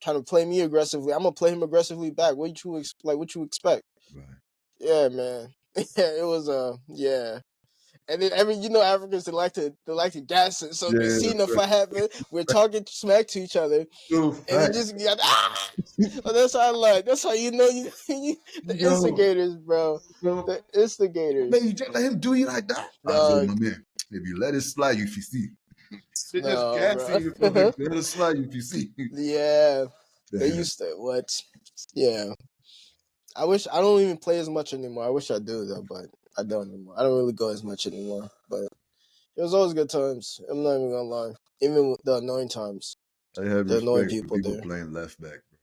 trying to play me aggressively. I'm gonna play him aggressively back. What you expect? Right. Yeah, man. Yeah, it was yeah. And then Africans they like to gas it. So they Yeah, seen the right. fight happen. We're talking smack to each other, So and it fact. just got Well, that's how I like. That's how the Yo, instigators, bro. so, The instigators. man, you just let him do you like that? I said, Dog. my man, if you let it slide, you see. They just No, gassing you for bro. the let it slide, you see. Yeah. They Damn. used to what? Yeah. I don't even play as much anymore. I wish I do though, but I don't anymore. I don't really go as much anymore. But it was always good times. I'm not even gonna lie. Even with the annoying times. I have The annoying respect for people people there. playing left back, bro. Hmm?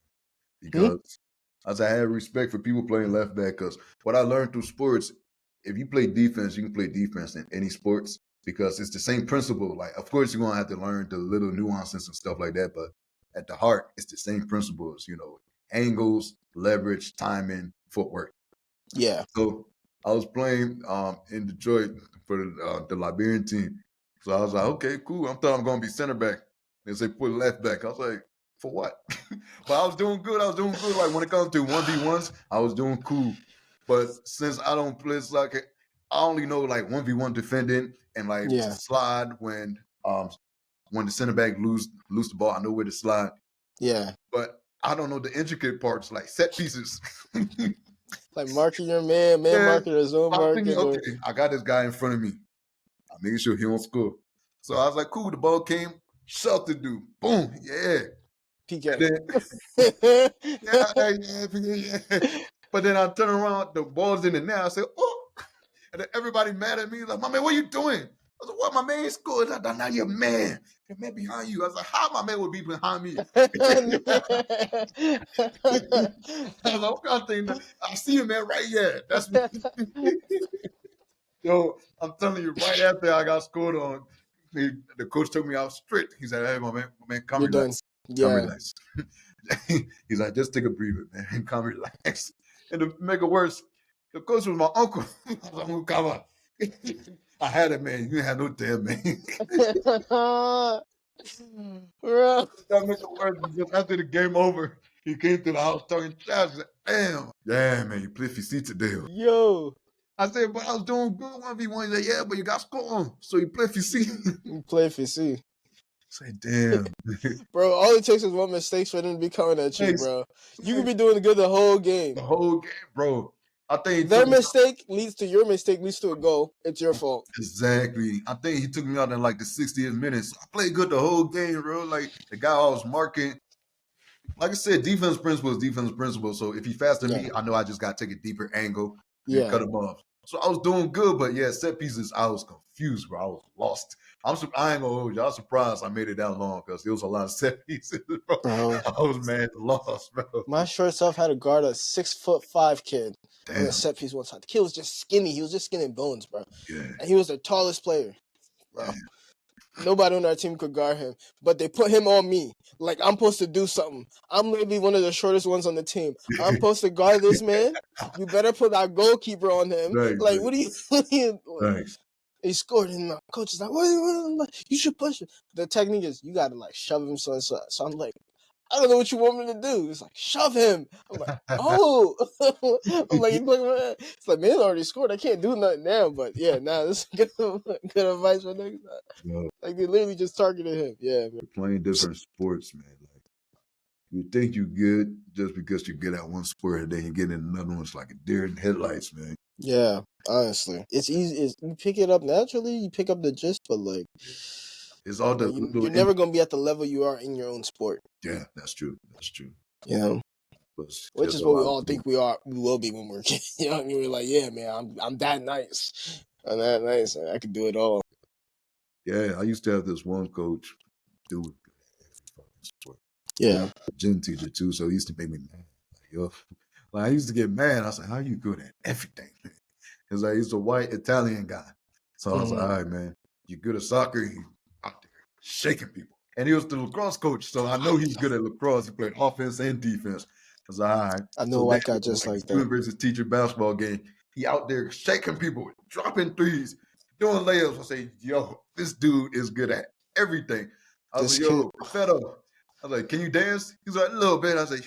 Because as I have respect for people playing left back, because what I learned through sports, if you play defense, you can play defense in any sports because it's the same principle. Like, of course, you're gonna have to learn the little nuances and stuff like that, but at the heart, it's the same principles. Angles, leverage, timing, footwork. Yeah. So I was playing in Detroit for the Liberian team. So I was like, okay, cool. I'm thought I'm gonna be center back. They say put left back. I was like, for what? But I was doing good. Like when it comes to 1v1s, I was doing cool. But since I don't play soccer, I only know like 1v1 defending and like to Yeah. slide when the center back lose the ball. I know where to slide. Yeah. But I don't know the intricate parts like set pieces. Like marking your man Yeah, marking or zone I'm thinking, marking or okay, I got this guy in front of me. I'm making sure he don't score. So I was like, cool, the ball came, shut the dude. Boom, yeah. And PK. then, yeah. But then I turn around, the ball's in the net. I said, oh. And then everybody mad at me. Like, my man, what you doing? I said, what, my man scored? I said, now you're man. The man behind you. I was like, how my man would be behind me? I was like, what kind of thing? I see him, man, right here. That's me. Yo, I'm telling you, right after I got scored on, the coach took me out strict. He said, "Hey, my man, come You're done. relax, come Yeah. relax." He's like, "Just take a breather, man, and come relax." And to make it worse, the coach was my uncle. I was like, "Oh, come on." I had it, man. You didn't have no damn man. Bro. That make it worse because after the game over, he came to the house talking trash. I said, damn, yeah, man, you play for seat today. Yo. I said, but I was doing good 1v1. He said, yeah, but you got scored on. So you play for seat. You play for C. Say, damn. Bro, all it takes is one mistake for them to be coming at you, Thanks. bro. You could be doing good the whole game. The whole game, bro. I think he Their took me out. mistake leads to your mistake, leads to a goal. It's your fault. Exactly. I think he took me out in like the 60th minute. So I played good the whole game, bro. Like the guy I was marking, like I said, defense principle is defense principle. So if he faster than Yeah. me, I know I just got to take a deeper angle and Yeah. cut him off. So I was doing good, but yeah, set pieces, I was confused, bro. I was lost. I ain't gonna hold you. I was surprised I made it that long because there was a lot of set pieces, bro. Bro. I was mad lost, bro. My short self had to guard a 6'5" kid on the Damn. set piece one time. The kid was just skinny. He was just skin and bones, bro. Yeah. And he was the tallest player, bro. Damn. Nobody on our team could guard him, but they put him on me. Like I'm supposed to do something. I'm maybe one of the shortest ones on the team. I'm supposed to guard this man. You better put that goalkeeper on him. Thanks, Like, man. what do you? Thanks. He scored, and my coach is like, "What? You should push it." The technique is you got to like shove him. So I'm like, I don't know what you want me to do. It's like shove him. I'm like, oh. I'm like, it's like man already scored. I can't do nothing now. But yeah, this is good advice for next time. Well, Like they literally just targeted him. Yeah, man. playing different sports, man. Like you think you good just because you're good at one sport, and then you get in another one. It's like a deer in headlights, man. Yeah, honestly, it's easy. You pick it up naturally. You pick up the gist, but like, It's all the little. you're never gonna be at the level you are in your own sport. Yeah, that's true. That's true. You know, But it's which just is a what we lot. all think we are. We will be when we're kids. You know, what I mean? We're like, yeah, man, I'm that nice. I'm that nice. I can do it all. Yeah, I used to have this one coach, dude, sport, Yeah. gym teacher too. So he used to make me mad. Like, yo, like I used to get mad. I was like, "How you good at everything?" Because like, he's a white Italian guy. So I was like, all right, man, you good at soccer? He out there shaking people. And he was the lacrosse coach, so I know he's good at lacrosse. He played offense and defense. I was like, all right. I know So a then, white guy just like like that. student versus teacher basketball game, he out there shaking people, dropping threes, doing layups. I say, yo, this dude is good at everything. I was This like, kid, yo, Perfetto, I was like, can you dance? He's like, a little bit. I was like,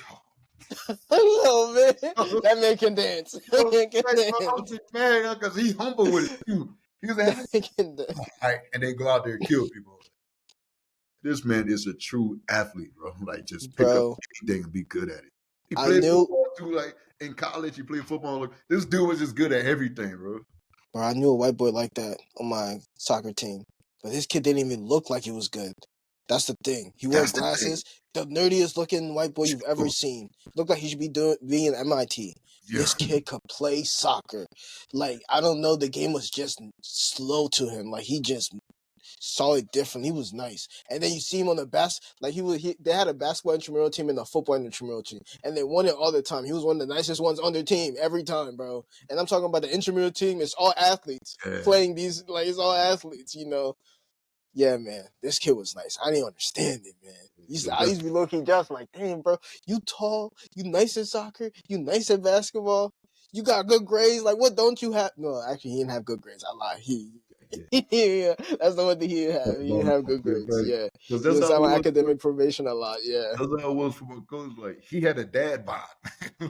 A little bit. yo, That man can dance. That man can right, bro, I was dance. just mad because he's humble with it too. He was like, That man can dance. all right, and then go out there and kill people. This man is a true athlete, bro. Like, just pick up Bro, anything and be good at it. He I played knew football too. Like in college, he played football. Like, this dude was just good at everything, bro. I knew a white boy like that on my soccer team. But this kid didn't even look like he was good. That's the thing. He wore That's the thing. glasses. The nerdiest looking white boy you've ever Sure. seen. Looked like he should be being in MIT. Yeah. This kid could play soccer. Like, I don't know, the game was just slow to him. Like, he just saw it different. He was nice. And then you see him on the they had a basketball intramural team and a football intramural team. And they won it all the time. He was one of the nicest ones on their team every time, bro. And I'm talking about the intramural team. It's all athletes playing these, like, it's all athletes, you know. Yeah, man. This kid was nice. I didn't understand it, man. I used to be low-key just like, damn, bro. You tall. You nice at soccer. You nice at basketball. You got good grades. Like, what don't you have? No, actually, he didn't have good grades. I lied. Yeah, that's the one thing he didn't have. He didn't have good grades. Yeah. Because He that's was how it on was. academic probation a lot. Yeah. That's how it was for my coach. Like he had a dad bod.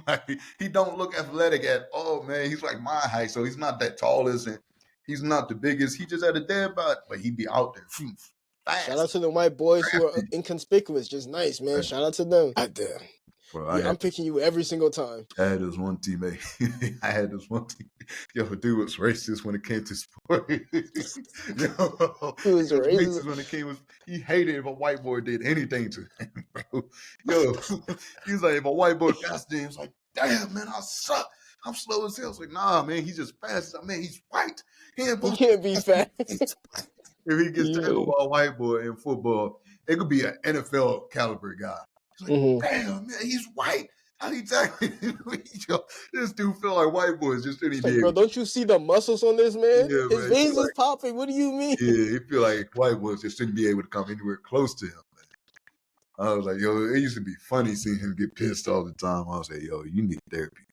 Like he don't look athletic at all, man. He's like my height, so he's not that tallest and he's not the biggest. He just had a dad bod, but he'd be out there. Fast. Shout out to the white boys who are inconspicuous. Just nice, man. Shout out to them. God damn. Bro, Yeah, I'm picking you every single time. I had this one teammate. Yo, dude was racist when it came to sport. Yo, He was racist when it came. He hated if a white boy did anything to him, bro. Yo, he was like, if a white boy passed him, he was like, damn, man, I suck. I'm slow as hell. I was like, nah, man, he's just fast. I mean, he's white. He can't be fast. If he gets tackled by a white boy in football, it could be an NFL caliber guy. He's like, damn, man, he's white. How he tackle him? This dude feel like white boys just shouldn't be. Bro, don't you see the muscles on this man? Yeah, His man, veins is popping. What do you mean? Yeah, he feel like white boys just shouldn't be able to come anywhere close to him, man. I was like, yo, it used to be funny seeing him get pissed all the time. I was like, yo, you need therapy.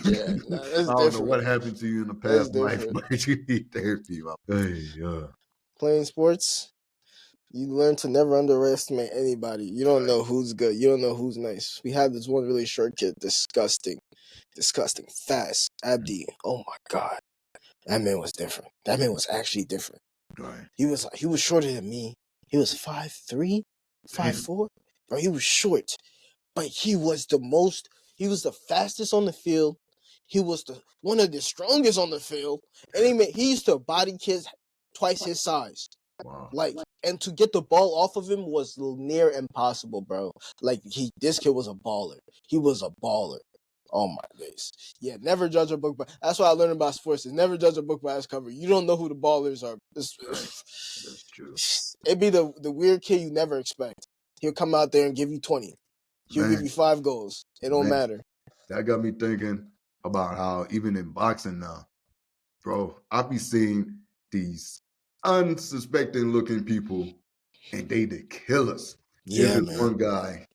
Yeah, nah, that's I don't know what happened to you in the past life, but you need therapy. Hey, yeah. Playing sports, you learn to never underestimate anybody. You don't know who's good. You don't know who's nice. We had this one really short kid, disgusting, fast. Abdi, oh my God. That man was different. That man was actually different. Right. He was shorter than me. He was 5'3", 5'4". Bro, he was short. But he was the fastest on the field. He was one of the strongest on the field. And he used to body kids twice his size. Wow. Like, and to get the ball off of him was near impossible, bro. Like, this kid was a baller. He was a baller. Oh my days. Yeah, never judge a book by. That's what I learned about sports. Is never judge a book by its cover. You don't know who the ballers are. That's true. It'd be the weird kid you never expect. He'll come out there and give you 20. He'll give you 5 goals. It don't matter. That got me thinking about how even in boxing now, bro, I be seeing these unsuspecting looking people and they the killers. Yeah, There's man. one guy,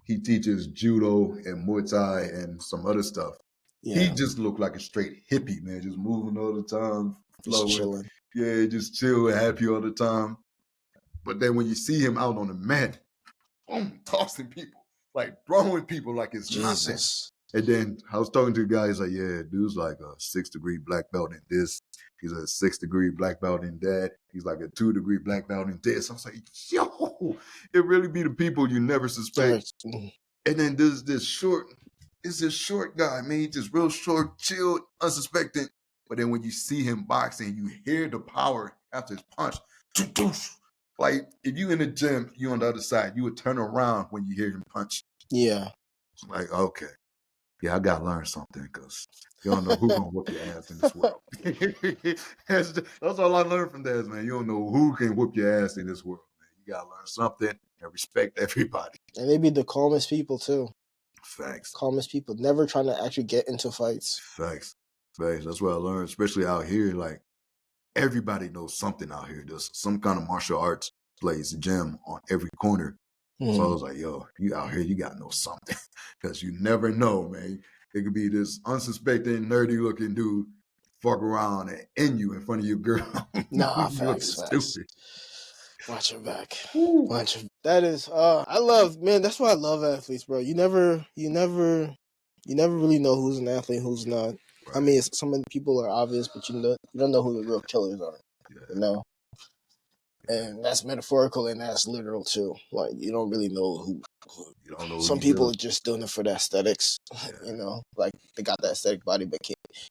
he teaches judo and Muay Thai and some other stuff. Yeah. He just looked like a straight hippie, man, just moving all the time, flowing. Just chilling. Yeah, just chill and happy all the time. But then when you see him out on the mat, boom, tossing people, like throwing people like it's nothing. And then I was talking to a guy, he's like, yeah, dude's like a 6-degree black belt in this. He's a 6-degree black belt in that. He's like a 2-degree black belt in this. I was like, yo, it really be the people you never suspect. And then this short guy, man, he's just real short, chilled, unsuspecting. But then when you see him boxing, you hear the power after his punch. Like if you in the gym, you on the other side, you would turn around when you hear him punch. Yeah. It's like, okay. Yeah, I gotta learn something because you don't know who's gonna whoop your ass in this world. That's all I learned from that, man. You don't know who can whoop your ass in this world, man. You gotta learn something and respect everybody. And they be the calmest people too. Facts. Calmest people, never trying to actually get into fights. Facts. That's what I learned, especially out here. Like everybody knows something out here. There's some kind of martial arts place, gym on every corner. So I was like, yo, you out here, you got to know something. Because you never know, man. It could be this unsuspecting, nerdy-looking dude fuck around and end you in front of your girl. Nah, facts. Watch your back. Woo. Watch your. That is. I love, man. That's why I love athletes, bro. You never really know who's an athlete, and who's not. I Right. mean, some of the people are obvious, but you don't know who the real killers are. Yeah. You know, and that's metaphorical and that's literal too. Like you don't really know who. You don't know who Some you people really. are just doing it for the aesthetics. Yeah. You know, like they got that aesthetic body, but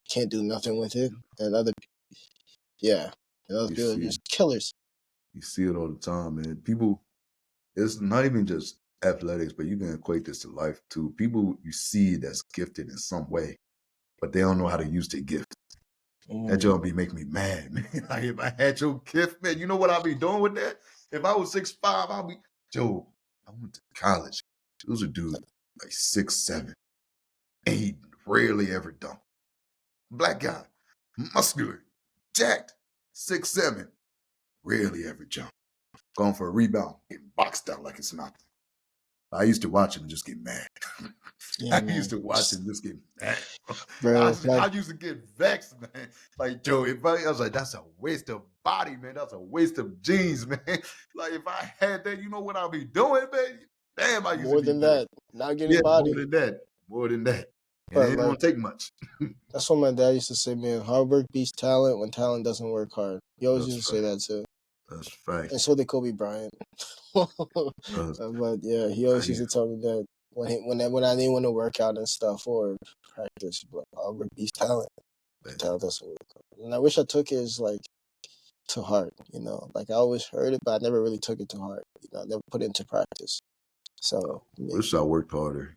can't do nothing with it. And other You people are see, just killers. you see it all the time, man. People, it's not even just athletics, but you can equate this to life too. People you see that's gifted in some way, but they don't know how to use their gift. That job be making me mad, man. Like if I had your gift, man, you know what I'd be doing with that? If I was 6'5", I'd be, Joe, I went to college. Those a dude like 6'7", and he rarely ever dunked. Black guy, muscular, jacked, 6'7", rarely ever jumped. Going for a rebound, getting boxed out like it's nothing. I used to watch him and just get mad. Yeah, I man. used to watch him just get mad. Bro, I used to get vexed, man. Like, Joe, I was like, that's a waste of body, man. That's a waste of genes, man. Like, if I had that, you know what I'll be doing, man? Damn, I used to more be than vexed. that, not getting Yeah, more body. than that. More than that. And it But ain't like gonna take much. that's what my dad used to say, man. Hard work beats talent when talent doesn't work hard. He always That's used to say fact. that too. That's fact. And so did Kobe Bryant. But yeah, he always used to tell me that when I didn't want to work out and stuff or practice, he'd be like, hard work beats talent. Talent doesn't work hard. And I wish I took his like to heart, you know. Like I always heard it, but I never really took it to heart. You know, I never put it into practice. So Wish I worked harder.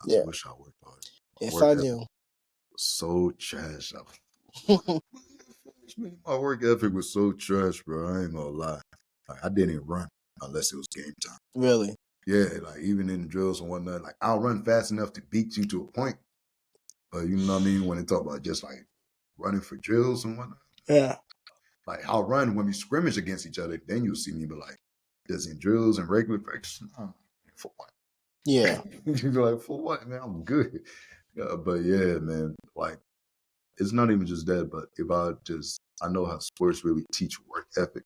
I yeah, wish I worked harder. if Work I ethic knew. was so trash. My work ethic was so trash, bro. I ain't gonna lie. Like, I didn't run unless it was game time. Really? Yeah, like even in the drills and whatnot, like I'll run fast enough to beat you to a point. But you know what I mean? When they talk about just like running for drills and whatnot, Yeah. like I'll run when we scrimmage against each other. Then you'll see me, but like just in drills and regular practice, for what? Yeah. You're like, for what, man? I'm good. But yeah, man, like it's not even just that, but if I know how sports really teach work ethic.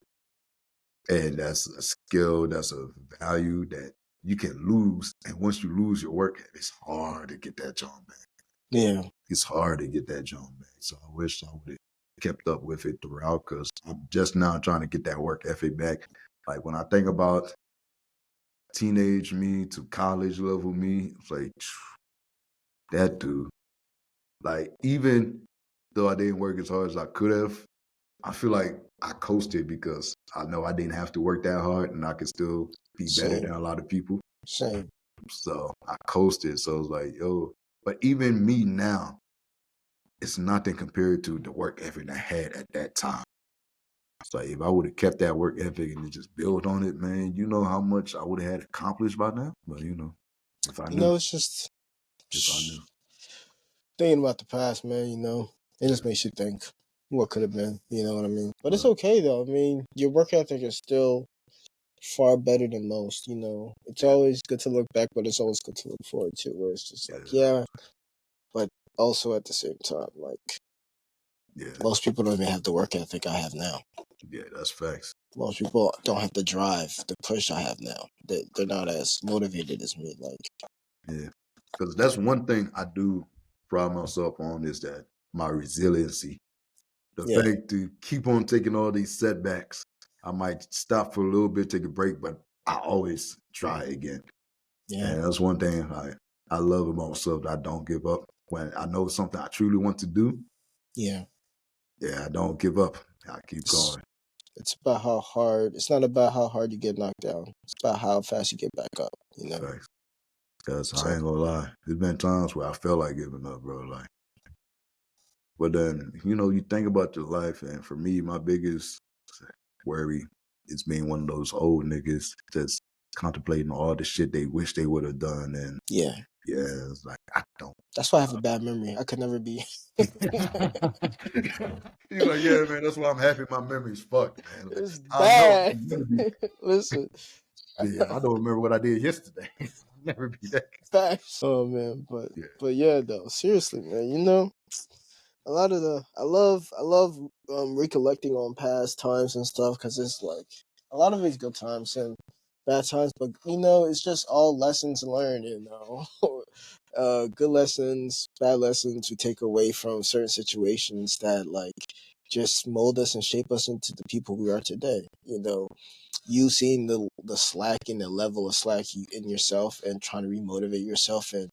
And that's a skill, that's a value that you can lose. And once you lose your work, it's hard to get that job back. Yeah. It's hard to get that job back. So I wish I would have kept up with it throughout because I'm just now trying to get that work ethic back. Like when I think about teenage me to college level me, it's like that dude. Like even though I didn't work as hard as I could have, I feel like I coasted because I know I didn't have to work that hard and I could still be better Same. than a lot of people. Same. So I coasted. So it's like, yo, but even me now, it's nothing compared to the work ethic I had at that time. It's like if I would have kept that work ethic and just built on it, man, you know how much I would have had accomplished by now. But you know, if I You knew, know, it's just if I knew, thinking about the past, man, you know. It yeah, just makes you think what could have been, you know what I mean? But it's uh, okay though. I mean, your work ethic is still far better than most, you know. It's yeah, always good to look back, but it's always good to look forward to where it's just like, yeah, yeah, but also at the same time, like yeah, most people don't even have the work ethic I have now. yeah. That's facts. Most people don't have the drive, the push I have now. They're not as motivated as me. Like, Yeah, because that's one thing I do pride myself on is that my resiliency. The yeah, fact to keep on taking all these setbacks, I might stop for a little bit, take a break, but I always try again. yeah, And that's one thing I love about myself. That I don't give up. When I know something I truly want to do, yeah. yeah, I don't give up. I keep It's, going. it's about how hard. It's not about how hard you get knocked down. It's about how fast you get back up. You know. Facts. Because I So ain't gonna lie, there's been times where I felt like giving up, bro. Like, but then you think about your life, and for me, my biggest worry is being one of those old niggas just contemplating all the shit they wish they would have done, and yeah, yeah, it's like I don't. that's why I have a bad memory. I could never be. He's like, yeah, man, that's why I'm happy my memory's fucked, man. Like, It's I know bad. I'll never be. Listen, Yeah, I don't remember what I did yesterday. I'll never be that. facts. Oh man, Yeah, but yeah, though, seriously, man. You know, a lot of the I love recollecting on past times and stuff because it's like a lot of it's good times and bad times, but it's just all lessons learned. Good lessons, bad lessons we take away from certain situations that like just mold us and shape us into the people we are today. You seeing the slack and the level of slack in yourself and trying to remotivate yourself and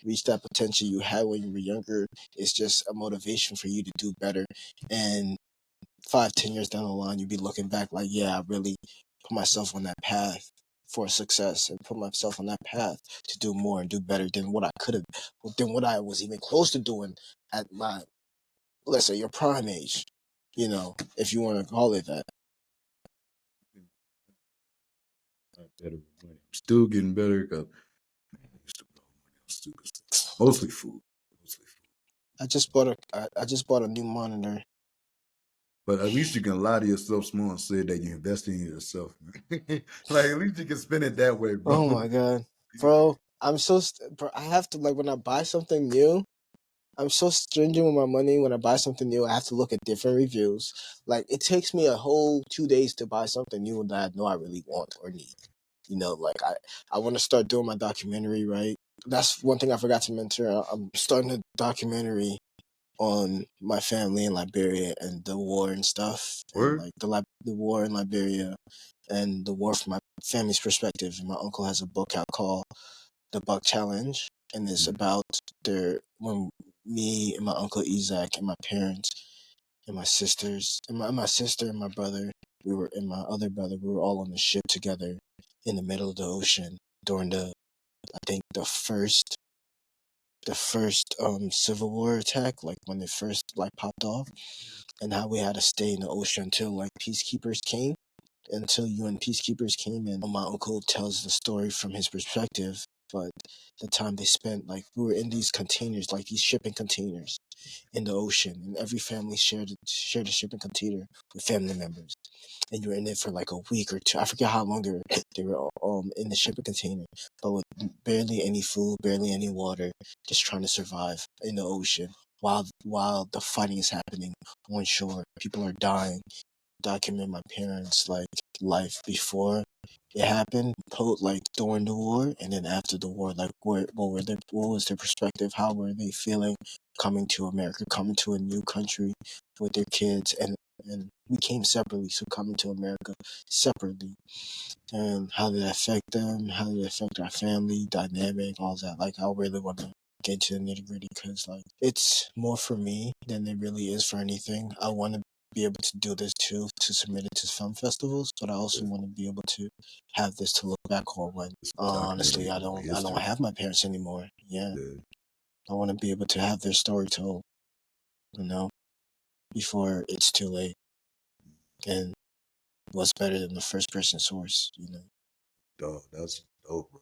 reach that potential you had when you were younger is just a motivation for you to do better. And 5, 10 years down the line, you'd be looking back like, yeah, I really put myself on that path for success and put myself on that path to do more and do better than what I could have, than what I was even close to doing at my, let's say, your prime age, if you want to call it that. Better with money. I'm still getting better because I used to blow money on stupid stuff. Mostly food. I just bought a new monitor. But at least you can lie to yourself small and say that you're investing in yourself, man. Like at least you can spin it that way, bro. Oh my god, bro! Bro, I have to like when I buy something new. I'm so stringent with my money. When I buy something new, I have to look at different reviews. Like it takes me a whole 2 days to buy something new that I know I really want or need. Like I want to start doing my documentary. Right, that's one thing I forgot to mention. I'm starting a documentary on my family in Liberia and the war and stuff, and Word? like the war in Liberia and the war from my family's perspective. And my uncle has a book out called The Buck Challenge, and it's about when me and my uncle Isaac and my parents and my sisters and my sister and my brother, my other brother, we were all on the ship together in the middle of the ocean during I think the first Civil War attack, like when it first like popped off, and how we had to stay in the ocean until like peacekeepers came, until UN peacekeepers came. And my uncle tells the story from his perspective, but the time they spent, like we were in these containers, like these shipping containers in the ocean, and every family shared a shipping container with family members, and you were in it for like a week or two. I forget how long they were in the shipping container, but with barely any food, barely any water, just trying to survive in the ocean while the fighting is happening on shore. People are dying. Document my parents' like life before it happened, like during the war, and then after the war, like what was their perspective? How were they feeling coming to America, coming to a new country with their kids, and we came separately, so coming to America separately, and how did it affect them? How did it affect our family dynamic? All that. Like I really want to get into the nitty gritty because like it's more for me than it really is for anything. I want to be able to do this too, to submit it to film festivals, but I also want to be able to have this to look back on when honestly Documentary I don't history. have my parents anymore. Yeah. Yeah. I want to be able to have their story told, before it's too late. And what's better than the first person source? Dog, that's dope, bro.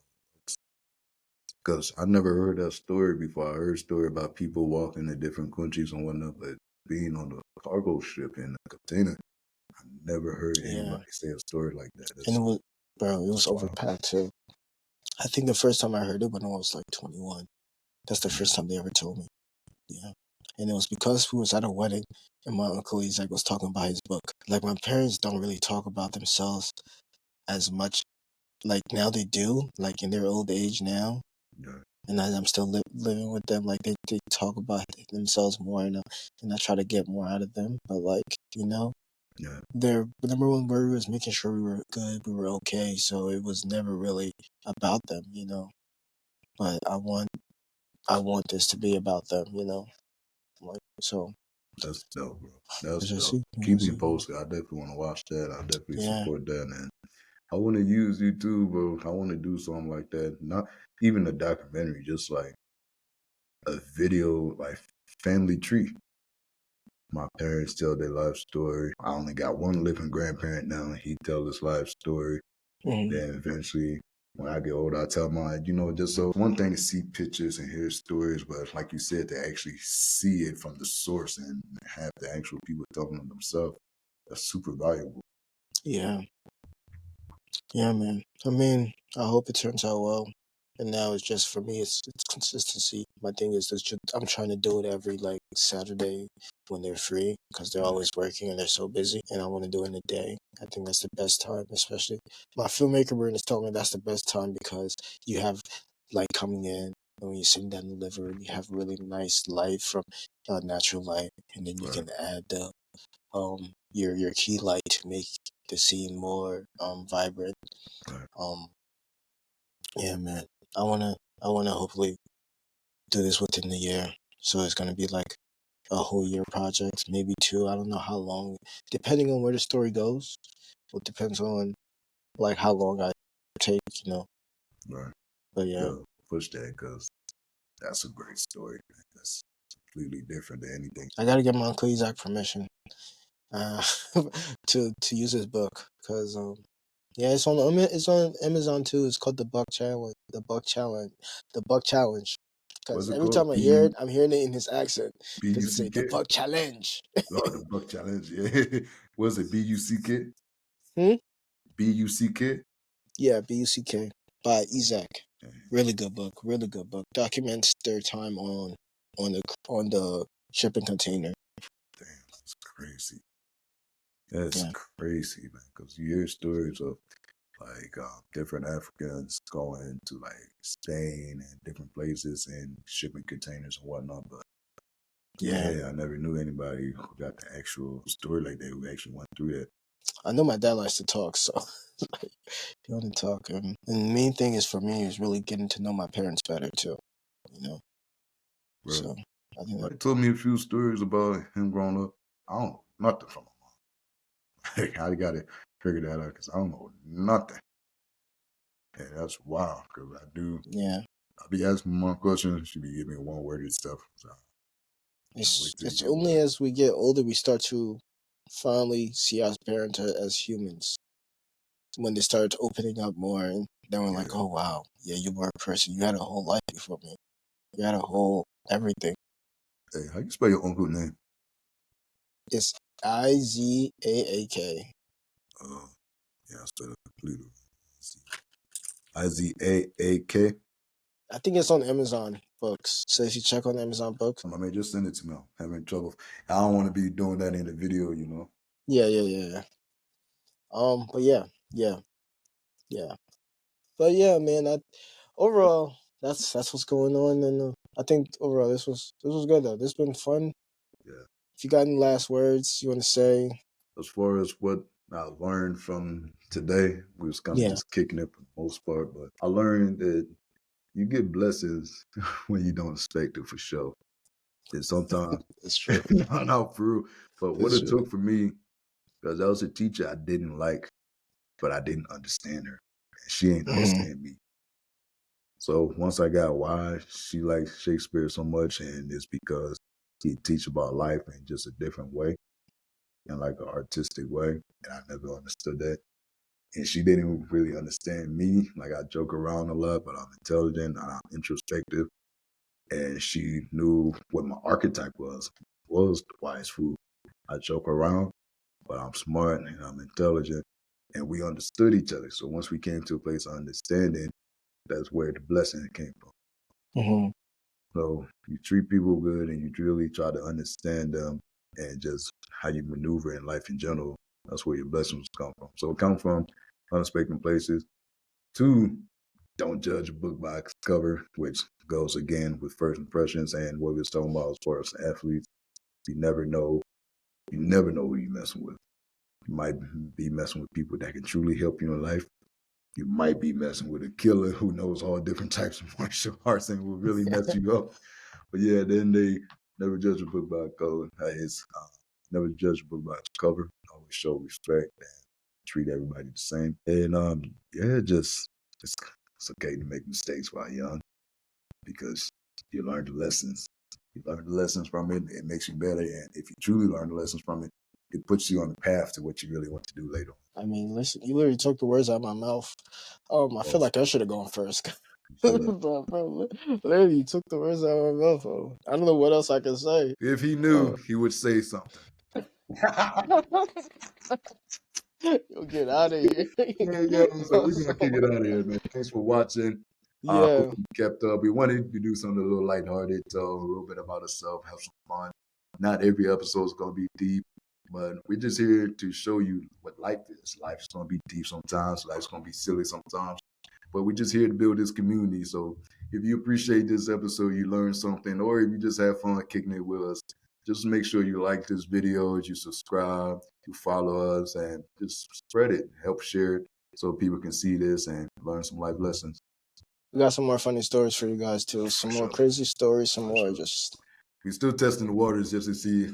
Because I never heard that story before. I heard a story about people walking to different countries and whatnot, but being on the cargo ship in a container, I never heard Yeah. anybody say a story like that. And That's, it was bro, it was that's wild. overpacked too. I think the first time I heard it when I was like 21. That's the first time they ever told me. Yeah. And it was because we was at a wedding and my uncle Isaac was talking about his book. Like my parents don't really talk about themselves as much. Like now they do, like in their old age now. Yeah. And as I'm still living with them, like they talk about themselves more, and I try to get more out of them. But like, Yeah. their number one worry was making sure we were good, we were okay. So it was never really about them. But I want this to be about them. Like so. That's dope, bro. That's As I dope. see, Keep me posted. I definitely want to watch that. I definitely yeah. support that. And I want to use you too, bro. I want to do something like that. Not even a documentary, just like a video, like family tree. My parents tell their life story. I only got one living grandparent now. He tells his life story. Mm-hmm. Then eventually, when I get older, I tell mine, just so one thing to see pictures and hear stories, but like you said, to actually see it from the source and have the actual people telling them themselves, that's super valuable. Yeah. Yeah, man. I mean, I hope it turns out well. And now it's just for me, it's consistency. My thing is I'm trying to do it every like Saturday when they're free because they're always working and they're so busy, and I want to do it in a day. I think that's the best time, especially my filmmaker brain has told me that's the best time because you have light coming in, and when you sitting down and deliver, you have really nice light from natural light, and then you Right, can add the your key light to make the scene more vibrant. right, Um, yeah, man, I wanna hopefully do this within the year, so it's gonna be like a whole year project, maybe two. I don't know how long, depending on where the story goes. It depends on like how long I take, right. But yeah, Yeah, push that because that's a great story. Man. That's completely different than anything. I gotta get my Uncle Isaac permission uh, to use his book because yeah, it's on Amazon too. It's called the Buck Challenge. Because What's it every called? time I hear it, I'm hearing it in his accent B because U it C say the K. Buck Challenge. Oh, the Buck Challenge. Yeah. Was it BUCK? Hmm? BUCK? Yeah, BUCK by Isaac. Damn, Really good book. Really good book. Documents their time on the shipping container. that's crazy. That's Yeah, crazy, man. Because you hear stories of like different Africans going to like Spain and different places and shipping containers and whatnot. But yeah. yeah, I never knew anybody who got the actual story like that who actually went through that. I know my dad likes to talk, so he want to talk. And the main thing is for me is really getting to know my parents better too. You know, Bro, so I think that. he told me a few stories about him growing up. I don't know nothing from him. I got to figure that out because I don't know nothing. And that's wild because Yeah, I be asking my questions. She be giving me one worded stuff. So I'll wait till you it's get only one. as we get older we start to finally see our parents as humans. When they start opening up more, and then we're like, Yeah. oh wow, yeah, you were a person. You had a whole life before me. You had a whole everything. Hey, how you spell your uncle name? It's Izaak. Uh, yeah, I spelled it completely. Izaak. I think it's on Amazon Books. So if you check on Amazon Books, I mean, just send it to me. I'm having trouble. I don't want to be doing that in the video, you know. yeah. But yeah, yeah. But yeah, man. Overall, that's what's going on, and I think overall this was good though. This has been fun. Yeah. If you got any last words you want to say, As far as what I learned from today, we was kind of yeah, just kicking it for the most part, but I learned that you get blessings when you don't expect it for sure. And sometimes, it's true. not for real, but what It's it true. took for me, because I was a teacher I didn't like, but I didn't understand her. And she ain't Hmm. understand me. So once I got why she likes Shakespeare so much, and it's because he teach about life in just a different way, in like an artistic way, and I never understood that. And she didn't really understand me. Like I joke around a lot, but I'm intelligent, I'm introspective, and she knew what my archetype was the wise fool. I joke around, but I'm smart and I'm intelligent, and we understood each other. So once we came to a place of understanding, that's where the blessing came from. Hmm. So you treat people good and you really try to understand them and just how you maneuver in life in general. That's where your blessings come from. So it comes from unexpected places. Two, don't judge a book by its cover, which goes again with first impressions and what we was talking about as far as athletes. You never know. You never know who you're messing with. You might be messing with people that can truly help you in life. You might be messing with a killer who knows all different types of martial arts and will really mess you up. But yeah, then they never judge a book by its cover. Never judge a book by its cover. Always show respect and treat everybody the same. And yeah, just it's okay to make mistakes while young because you learn the lessons. You learn the lessons from it. It makes you better. And if you truly learn the lessons from it, it puts you on the path to what you really want to do later I mean, listen, you literally took the words out of my mouth. I on. feel like I should have gone first. You should have. Bro, literally, you took the words out of my mouth. Bro. I don't know what else I can say. If he knew, Uh, he would say something. You'll get out of here. Yeah. So we're gonna kick it out of here, man. Thanks for watching. Hope Yeah. you kept up. We wanted to do something a little lighthearted, tell a little bit about ourselves, have some fun. Not every episode is gonna be deep, But we're just here to show you what life is. Life's gonna be deep sometimes, life's gonna be silly sometimes. But we're just here to build this community. So if you appreciate this episode, you learned something, or if you just have fun kicking it with us, just make sure you like this video, you subscribe, you follow us, and just spread it, help share it so people can see this and learn some life lessons. We got some more funny stories for you guys too. Some more crazy stories, some more just. We're still testing the waters just to see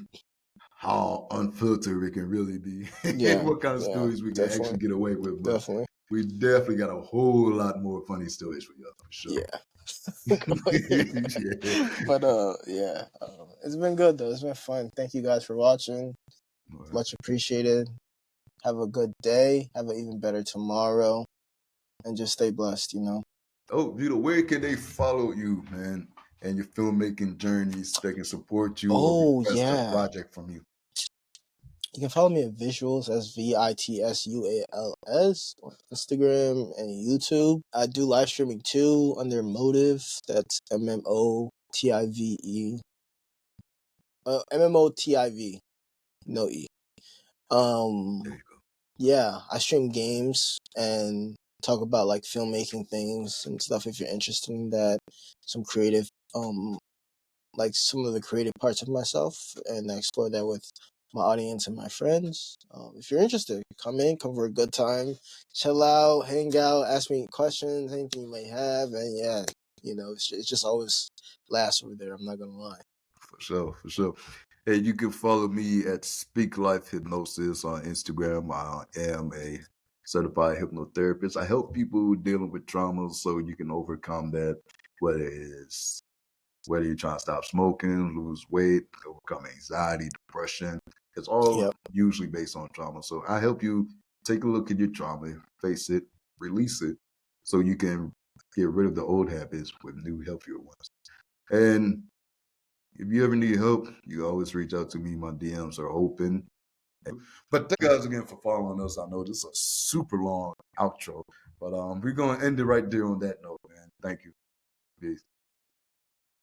how unfiltered it can really be. Yeah, What kind of stories we can actually get away with. But definitely. we definitely got a whole lot more funny stories for y'all, for sure. Yeah. Yeah. But yeah, it's been good though. It's been fun. Thank you guys for watching. Right. Much appreciated. Have a good day. Have an even better tomorrow, and just stay blessed. You know. Oh, Vito, where can they follow you, man, and your filmmaking journeys? They can support you or request a project from you. You can follow me at Visuals as VITSUALS on Instagram and YouTube. I do live streaming too under Motive. That's MMOTIVE. MMOTIV. No E. There you go. Yeah, I stream games and talk about like filmmaking things and stuff if you're interested in that. Some creative like some of the creative parts of myself, and I explore that with my audience and my friends. If you're interested, come for a good time, chill out, hang out, ask me questions, anything you may have, and yeah, you know, it's just always laughs over there. I'm not gonna lie. For sure, for sure. Hey, you can follow me at Speak Life Hypnosis on Instagram. I am a certified hypnotherapist. I help people dealing with trauma so you can overcome that, whether you're trying to stop smoking, lose weight, overcome anxiety, depression. It's all usually based on trauma. So I help you take a look at your trauma, face it, release it, so you can get rid of the old habits with new, healthier ones. And if you ever need help, you always reach out to me. My DMs are open. But thank you guys again for following us. I know this is a super long outro, but we're going to end it right there on that note, man. Thank you. Peace.